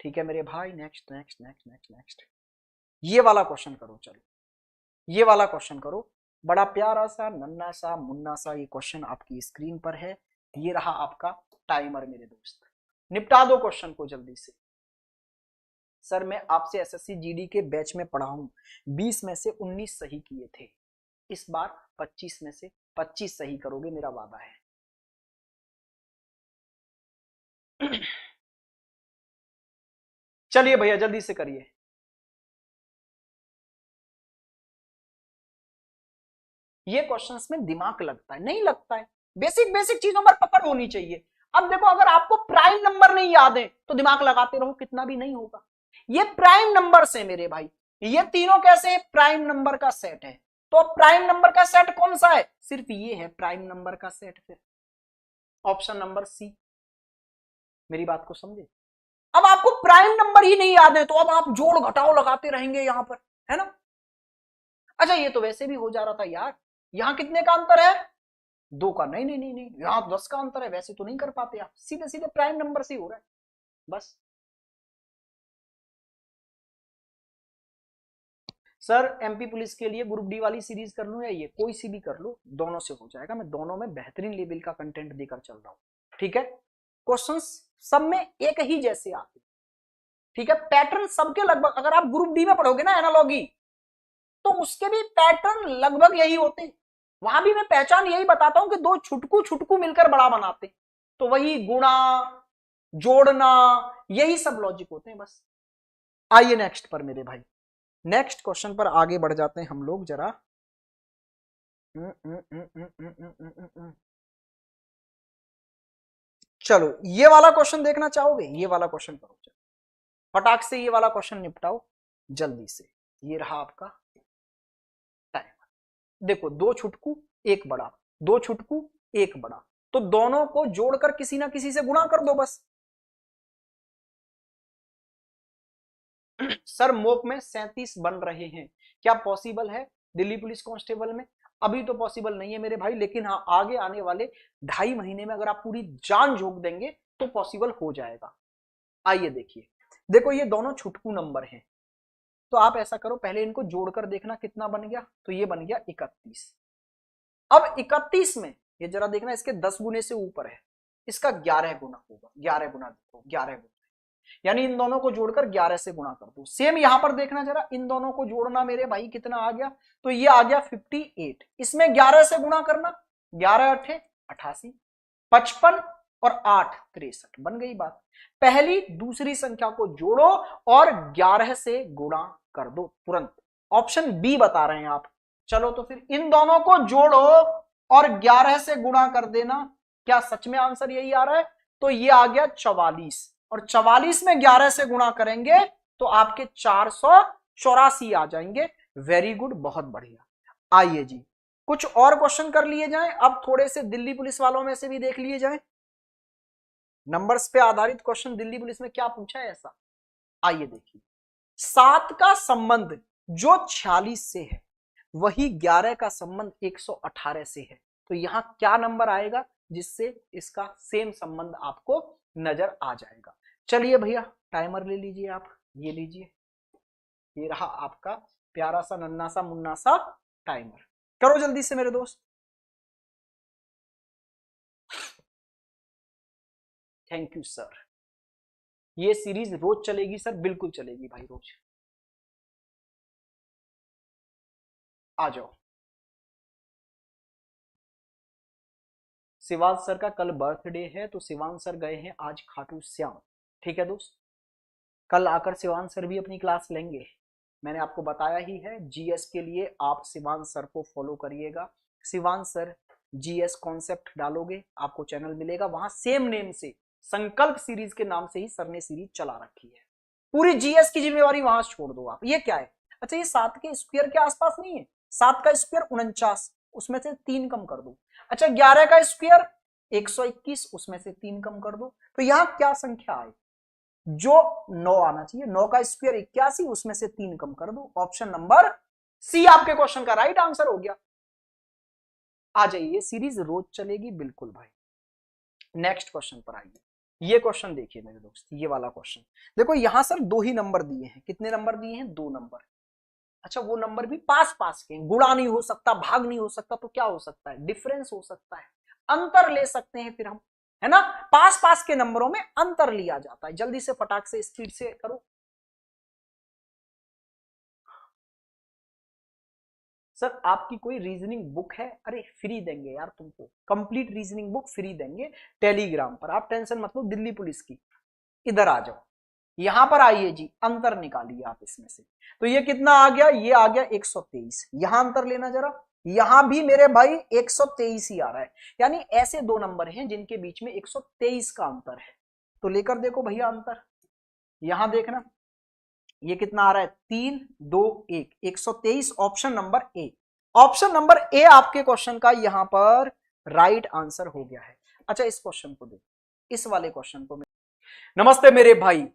Speaker 1: ठीक है मेरे भाई, next next next next next ये वाला क्वेश्चन करो। चलो ये वाला क्वेश्चन करो, बड़ा प्यारा सा नन्ना सा मुन्ना सा ये क्वेश्चन आपकी स्क्रीन पर है। ये रहा आपका टाइमर मेरे दोस्त, निपटा दो क्वेश्चन को जल्दी से। सर मैं आपसे एसएससी जीडी के बैच में पढ़ा हूं, 20 में से 19 सही किए थे, इस बार 25 में से 25 सही करोगे, मेरा वादा है। चलिए भैया जल्दी से करिए। ये क्वेश्चंस में दिमाग लगता है? नहीं लगता है, बेसिक बेसिक चीजों पर पकड़ होनी चाहिए। अब देखो अगर आपको प्राइम नंबर नहीं याद है तो दिमाग लगाते रहो, कितना भी नहीं होगा। ये प्राइम नंबर से मेरे भाई, ये तीनों कैसे है? प्राइम नंबर का सेट है। तो प्राइम नंबर का सेट कौन सा है? सिर्फ ये है प्राइम नंबर का सेट। फिर ऑप्शन नंबर सी, मेरी बात को समझे। अब आपको प्राइम नंबर ही नहीं याद है तो अब आप जोड़ घटाओ लगाते रहेंगे यहां पर, है ना? अच्छा ये तो वैसे भी हो जा रहा था यार, यहां कितने का अंतर है? 2 का। नहीं नहीं नहीं नहीं, यहां 10 का अंतर है, वैसे तो नहीं कर पाते आप, सीधे सीधे प्राइम नंबर से ही हो रहा है बस। सर एमपी पुलिस के लिए ग्रुप डी वाली सीरीज कर लूं या ये कोई सी भी कर लो, दोनों से हो जाएगा। मैं दोनों में बेहतरीन लेवल का कंटेंट देकर चल रहा हूं, ठीक है। क्वेश्चंस सब में एक ही जैसे आते, ठीक है। पैटर्न सबके लगभग, अगर आप ग्रुप डी में पढ़ोगे ना एनालॉगी, तो उसके भी पैटर्न लगभग यही होते हैं। वहां भी मैं पहचान यही बताता हूं कि दो छुटकू छुटकू मिलकर बड़ा बनाते, तो वही गुणा जोड़ना यही सब लॉजिक होते हैं बस। आइए नेक्स्ट पर मेरे भाई, नेक्स्ट क्वेश्चन पर आगे बढ़ जाते हैं हम लोग जरा। चलो ये वाला क्वेश्चन देखना चाहोगे? ये वाला क्वेश्चन करो, फटाक से ये वाला क्वेश्चन निपटाओ जल्दी से। ये रहा आपका टाइमर। देखो दो छुटकू एक बड़ा, दो छुटकू एक बड़ा, तो दोनों को जोड़कर किसी ना किसी से गुणा कर दो बस। सर मॉक में 37 बन रहे हैं, क्या पॉसिबल है दिल्ली पुलिस कांस्टेबल में? अभी तो पॉसिबल नहीं है मेरे भाई, लेकिन हाँ आगे आने वाले 2.5 महीने में अगर आप पूरी जान झोंक देंगे तो पॉसिबल हो जाएगा। आइए देखिए, देखो ये दोनों छुटकू नंबर हैं, तो आप ऐसा करो पहले इनको जोड़कर देखना कितना बन गया, तो ये बन गया 31। अब 31 में ये जरा देखना, इसके 10 गुने से ऊपर है, इसका 11 गुना होगा। 11 गुना देखो, 11 गुना, यानी इन दोनों को जोड़कर 11 से गुणा कर दो। सेम यहां पर देखना जरा, इन दोनों को जोड़ना मेरे भाई कितना आ गया, तो ये आ गया 58। इसमें 11 से गुणा करना, 11 8 88, 55 और 8 63, बन गई बात। पहली दूसरी संख्या को जोड़ो और 11 से गुणा कर दो तुरंत। ऑप्शन बी बता रहे हैं आप। चलो तो फिर इन दोनों को जोड़ो और 11 से गुणा कर देना। क्या सच में आंसर यही आ रहा है? तो ये आ गया 44, और 44 में 11 से गुणा करेंगे तो आपके 484 आ जाएंगे। वेरी गुड, बहुत बढ़िया। आइए जी कुछ और क्वेश्चन कर लिए जाएं, अब थोड़े से दिल्ली पुलिस वालों में से भी देख लिए जाएं। नंबर्स पे आधारित क्वेश्चन दिल्ली पुलिस में क्या पूछा है ऐसा, आइए देखिए। 7 का संबंध जो 46 से है, वही 11 का संबंध 118 से है, तो यहां क्या नंबर आएगा जिससे इसका सेम संबंध आपको नजर आ जाएगा? चलिए भैया टाइमर ले लीजिए आप, ये लीजिए, ये रहा आपका प्यारा सा नन्ना सा मुन्ना सा टाइमर। करो जल्दी से मेरे दोस्त। Thank you sir. ये सीरीज रोज चलेगी सर? बिल्कुल चलेगी भाई, रोज आ जाओ। शिवांश सर का कल बर्थडे है, तो शिवांश सर गए हैं आज खाटू श्याम, ठीक है दोस्त। कल आकर शिवांश सर भी अपनी क्लास लेंगे, मैंने आपको बताया ही है। जीएस के लिए आप शिवांश सर को फॉलो करिएगा। शिवांश सर जीएस कॉन्सेप्ट डालोगे आपको चैनल मिलेगा, वहां सेम नेम से संकल्प सीरीज के नाम से ही सर ने सीरीज चला रखी है। पूरी जीएस की जिम्मेवारी वहां छोड़ दो आप। ये क्या है? अच्छा ये 7 के स्क्वायर के आसपास नहीं है, 7 का स्क्वायर 49, उसमें से 3 कम कर दो। अच्छा 11 का स्क्वायर 121, उसमें से 3 कम कर दो। तो यहां क्या संख्या आए? जो 9 आना चाहिए। 9 का स्क्वायर 81, उसमें से 3 कम कर दो। ऑप्शन नंबर सी आपके क्वेश्चन का राइट आंसर हो गया। आ जाइए, सीरीज रोज चलेगी बिल्कुल भाई। नेक्स्ट क्वेश्चन पर आइए। ये क्वेश्चन देखिए मेरे दोस्त, ये वाला क्वेश्चन देखो। यहां सर 2 ही नंबर दिए हैं। कितने नंबर दिए हैं? 2 नंबर। अच्छा वो नंबर भी पास पास के, गुणा नहीं हो सकता, भाग नहीं हो सकता, तो क्या हो सकता है? डिफरेंस हो सकता है, अंतर ले सकते हैं फिर हम, है ना। पास पास के नंबरों में अंतर लिया जाता है। जल्दी से फटाक से स्पीड से करो। सर आपकी कोई रीजनिंग बुक है? अरे फ्री देंगे यार तुमको, कंप्लीट रीजनिंग बुक फ्री देंगे टेलीग्राम पर, आप टेंशन मत लो। दिल्ली पुलिस की, इधर आ जाओ, यहां पर आइए जी, अंतर निकालिए आप इसमें से। तो ये कितना आ गया? ये आ गया 123। यहां अंतर लेना जरा, यहां भी मेरे भाई 123 ही आ रहा है। यानी ऐसे 2 नंबर हैं जिनके बीच में 123 का अंतर है। तो लेकर देखो भैया अंतर, यहां देखना ये कितना आ रहा है? 3 2 1, 123। ऑप्शन नंबर ए, ऑप्शन नंबर ए आपके क्वेश्चन का यहां पर राइट आंसर हो गया है। अच्छा इस क्वेश्चन को देखो, इस वाले क्वेश्चन को। नमस्ते मेरे भाई,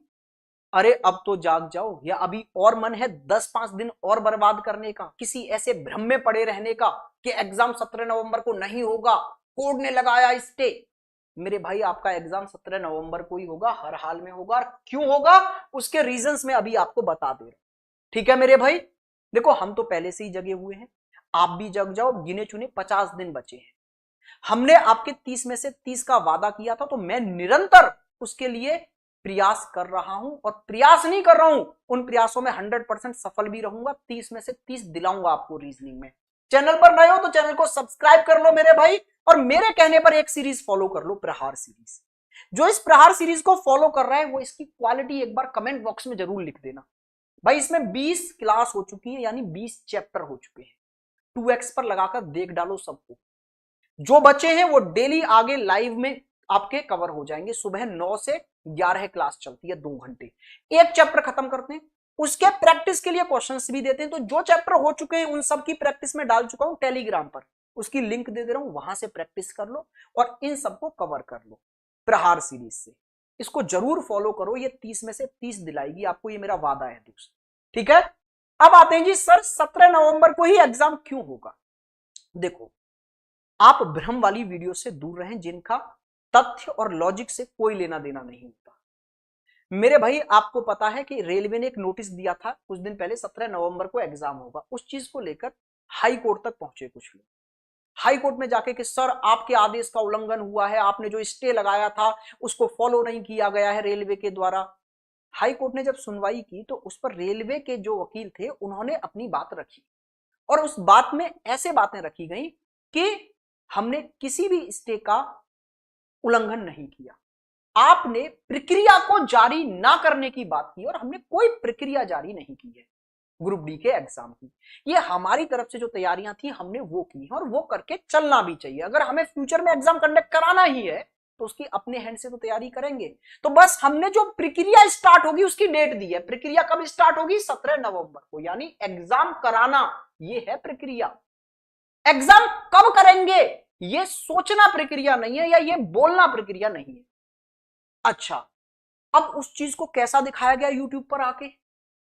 Speaker 1: अरे अब तो जाग जाओ, या अभी और मन है 10-5 दिन और बर्बाद करने का, किसी ऐसे भ्रम में पड़े रहने का कि एग्जाम 17 नवंबर को नहीं होगा, कोर्ट ने लगाया स्टे। मेरे भाई आपका एग्जाम 17 नवंबर को ही होगा, हर हाल में होगा। और क्यों होगा उसके रीजंस मैं अभी आपको बता दे रहा हूं, ठीक है मेरे भाई। देखो हम तो पहले से ही जगे हुए हैं, आप भी जग जाओ, गिने चुने 50 दिन बचे हैं। हमने आपके 30 में से 30 का वादा किया था, तो मैं निरंतर उसके लिए प्रयास कर रहा हूं, और प्रयास नहीं कर रहा हूं, उन प्रयासों में 100% सफल भी रहूंगा। 30 में से 30 दिलाऊंगा आपको रीजनिंग में। चैनल पर नए हो तो चैनल को सब्सक्राइब कर लो मेरे भाई, और मेरे कहने पर एक सीरीज फॉलो कर लो, प्रहार सीरीज। जो इस प्रहार सीरीज को फॉलो कर रहा है वो इसकी क्वालिटी एक बार कमेंट बॉक्स में जरूर लिख देना भाई। इसमें 20 क्लास हो चुकी है, यानी 20 चैप्टर हो चुके हैं। 2x पर लगाकर देख डालो सबको। जो बच्चे हैं वो डेली आगे लाइव में आपके कवर हो जाएंगे। सुबह 9 से 11 क्लास चलती है, 2 घंटे। एक चैप्टर खत्म करते हैं, उसके प्रैक्टिस के लिए क्वेश्चंस भी देते हैं। तो जो चैप्टर हो चुके हैं उन सब की प्रैक्टिस में डाल चुका हूं टेलीग्राम पर, उसकी लिंक दे दे रहा हूं, वहां से प्रैक्टिस कर लो और इन सबको कवर कर लो प्रहार सीरीज से। इसको जरूर फॉलो करो, ये 30 में से 30 दिलाएगी आपको, ये मेरा वादा है दोस्त। ठीक है, अब आते हैं जी सर 17 नवंबर को ही एग्जाम क्यों होगा। देखो, आप भ्रम वाली वीडियो से दूर रहें, जिनका तथ्य और लॉजिक से कोई लेना देना नहीं होता। मेरे भाई आपको पता है कि रेलवे ने एक नोटिस दिया था कुछ दिन पहले, 17 नवंबर को एग्जाम होगा। उस चीज को लेकर हाई कोर्ट तक पहुंचे कुछ लोग। हाई कोर्ट में जाके कि सर आपके आदेश का उल्लंघन हुआ है, आपने जो स्टे लगाया था उसको फॉलो नहीं किया गया है रेलवे के द्वारा। हाई कोर्ट ने जब सुनवाई की तो उस पर रेलवे के जो वकील थे उन्होंने अपनी बात रखी, और उस बात में ऐसे बातें रखी गई कि हमने किसी भी स्टे का उल्लंघन नहीं किया, आपने प्रक्रिया को जारी ना करने की बात की, और हमने कोई प्रक्रिया जारी नहीं की है ग्रुप डी के एग्जाम की। ये हमारी तरफ से जो तैयारियां थी हमने वो की है, और वो करके चलना भी चाहिए। अगर हमें फ्यूचर में एग्जाम कंडक्ट कराना ही है तो उसकी अपने हैंड से तो तैयारी करेंगे। तो बस हमने जो प्रक्रिया स्टार्ट होगी उसकी डेट दी है। प्रक्रिया कब स्टार्ट होगी? 17 नवंबर को, यानी एग्जाम कराना ये है प्रक्रिया। एग्जाम कब करेंगे ये सोचना प्रक्रिया नहीं है, या ये बोलना प्रक्रिया नहीं है। अच्छा, अब उस चीज को कैसा दिखाया गया यूट्यूब पर आके?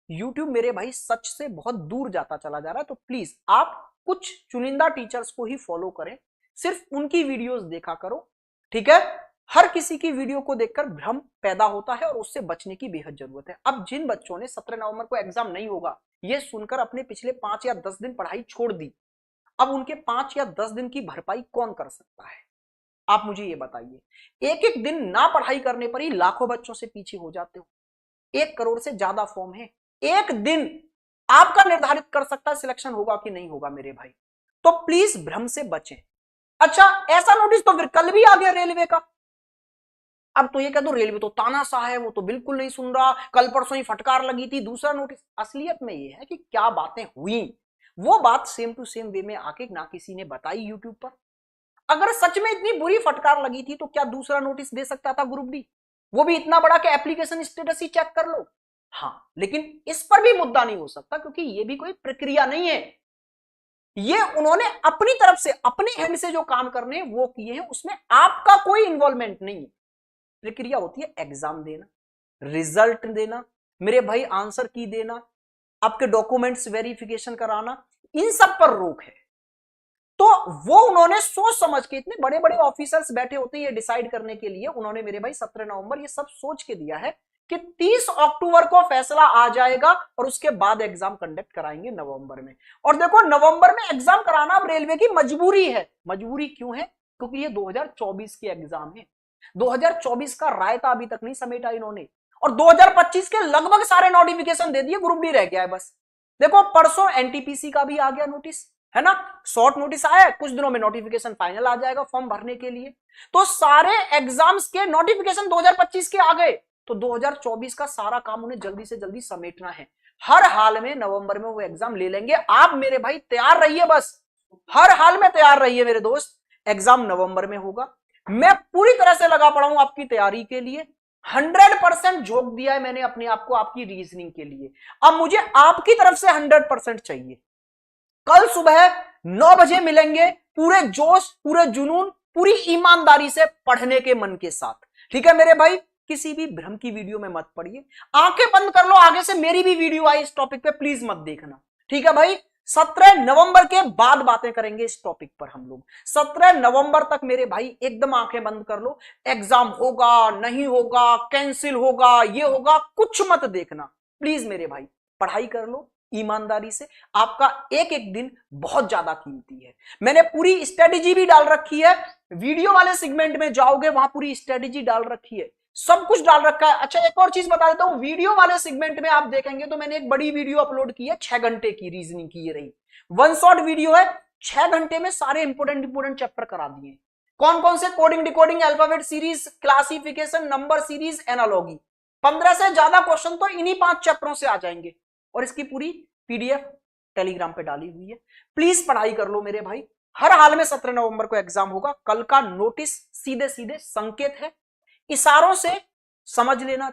Speaker 1: यूट्यूब मेरे भाई सच से बहुत दूर जाता चला जा रहा है। तो प्लीज आप कुछ चुनिंदा टीचर्स को ही फॉलो करें, सिर्फ उनकी वीडियोस देखा करो। ठीक है, हर किसी की वीडियो को देखकर भ्रम पैदा होता है और उससे बचने की बेहद जरूरत है। अब जिन बच्चों ने 17 नवंबर को एग्जाम नहीं होगा ये सुनकर अपने पिछले 5 या 10 दिन पढ़ाई छोड़ दी, अब उनके 5 या 10 दिन की भरपाई कौन कर सकता है? आप मुझे ये बताइए। एक एक दिन ना पढ़ाई करने पर ही लाखों बच्चों से पीछे हो जाते हो। 1 करोड़ से ज्यादा फॉर्म है, एक दिन आपका निर्धारित कर सकता है सिलेक्शन होगा कि नहीं होगा मेरे भाई। तो प्लीज भ्रम से बचें। अच्छा, ऐसा नोटिस तो फिर कल भी आ गया रेलवे का। अब तो ये कह दो रेलवे तो तानाशाह है, वो तो बिल्कुल नहीं सुन रहा, कल परसों ही फटकार लगी थी, दूसरा नोटिस। असलियत में ये है कि क्या बातें हुई वो बात सेम टू सेम वे में आके ना किसी ने बताई यूट्यूब पर। अगर सच में इतनी बुरी फटकार लगी थी तो क्या दूसरा नोटिस दे सकता था ग्रुप डी? वो भी इतना बड़ा कि एप्लीकेशन स्टेटस ही चेक कर लो। हाँ, लेकिन इस पर भी मुद्दा नहीं हो सकता क्योंकि ये भी कोई प्रक्रिया नहीं है। ये उन्होंने अपनी तरफ से अपने हैंड से जो काम करने वो किए हैं, उसमें आपका कोई इन्वॉल्वमेंट नहीं है। प्रक्रिया होती है एग्जाम देना, रिजल्ट देना, मेरे भाई आंसर की देना, आपके डॉक्यूमेंट्स वेरिफिकेशन कराना, इन सब पर रोक है। तो वो उन्होंने सोच समझ के, इतने बड़े बड़े ऑफिसर्स बैठे होते हैं ये डिसाइड करने के लिए, उन्होंने मेरे भाई 17 नवंबर ये सब सोच के दिया है कि 30 अक्टूबर को फैसला आ जाएगा और उसके बाद एग्जाम कंडक्ट कराएंगे नवंबर में। और देखो नवंबर में एग्जाम कराना अब रेलवे की मजबूरी है। मजबूरी क्यों है? क्योंकि ये 2024 के एग्जाम है। 2024 का रायता अभी तक नहीं समेटा इन्होंने, और 2025 के लगभग सारे नोटिफिकेशन दे दिए, ग्रुप डी रह गया है बस। देखो परसों एनटीपीसी का भी आ गया नोटिस, है ना, शॉर्ट नोटिस आया है, कुछ दिनों में नोटिफिकेशन फाइनल आ जाएगा फॉर्म भरने के लिए। तो सारे एग्जाम्स के नोटिफिकेशन 2025 के आ गए, तो 2024 का सारा काम उन्हें जल्दी से जल्दी समेटना है। हर हाल में नवंबर में वो एग्जाम ले लेंगे। आप मेरे भाई तैयार रहिए, बस हर हाल में तैयार रहिए मेरे दोस्त। एग्जाम नवंबर में होगा, मैं पूरी तरह से लगा पड़ा हूं आपकी तैयारी के लिए। 100% झोंक दिया है मैंने अपने आप को आपकी रीजनिंग के लिए। अब मुझे आपकी तरफ से 100% चाहिए। कल सुबह 9 बजे मिलेंगे, पूरे जोश, पूरे जुनून, पूरी ईमानदारी से पढ़ने के मन के साथ। ठीक है मेरे भाई, किसी भी भ्रम की वीडियो में मत पढ़िए, आंखें बंद कर लो। आगे से मेरी भी वीडियो आई इस टॉपिक पे, प्लीज मत देखना। ठीक है भाई, 17 नवंबर के बाद बातें करेंगे इस टॉपिक पर हम लोग। 17 नवंबर तक मेरे भाई एकदम आंखें बंद कर लो। एग्जाम होगा नहीं होगा, कैंसिल होगा, ये होगा, कुछ मत देखना प्लीज मेरे भाई। पढ़ाई कर लो, ईमानदारी से। आपका एक एक दिन बहुत ज्यादा कीमती है। मैंने पूरी स्ट्रेटेजी भी डाल रखी है, वीडियो वाले सेगमेंट में जाओगे वहां पूरी स्ट्रेटेजी डाल रखी है, सब कुछ डाल रखा है। अच्छा एक और चीज बता देता हूं, वीडियो वाले सेगमेंट में आप देखेंगे तो मैंने एक बड़ी वीडियो अपलोड की है 6 घंटे की, रीजनिंग की ये रही, वन शॉट वीडियो है, 6 घंटे में सारे इंपोर्टेंट चैप्टर करा दिए। कौन कौन से? Coding, decoding, alphabet series, classification, number series, analogy. 15 से ज्यादा क्वेश्चन तो इन्हीं 5 चैप्टरों से आ जाएंगे और इसकी पूरी पीडीएफ टेलीग्राम पे डाली हुई है। प्लीज पढ़ाई कर लो मेरे भाई, हर हाल में 17 नवंबर को एग्जाम होगा। कल का नोटिस सीधे सीधे संकेत है, इशारों से समझ लेना।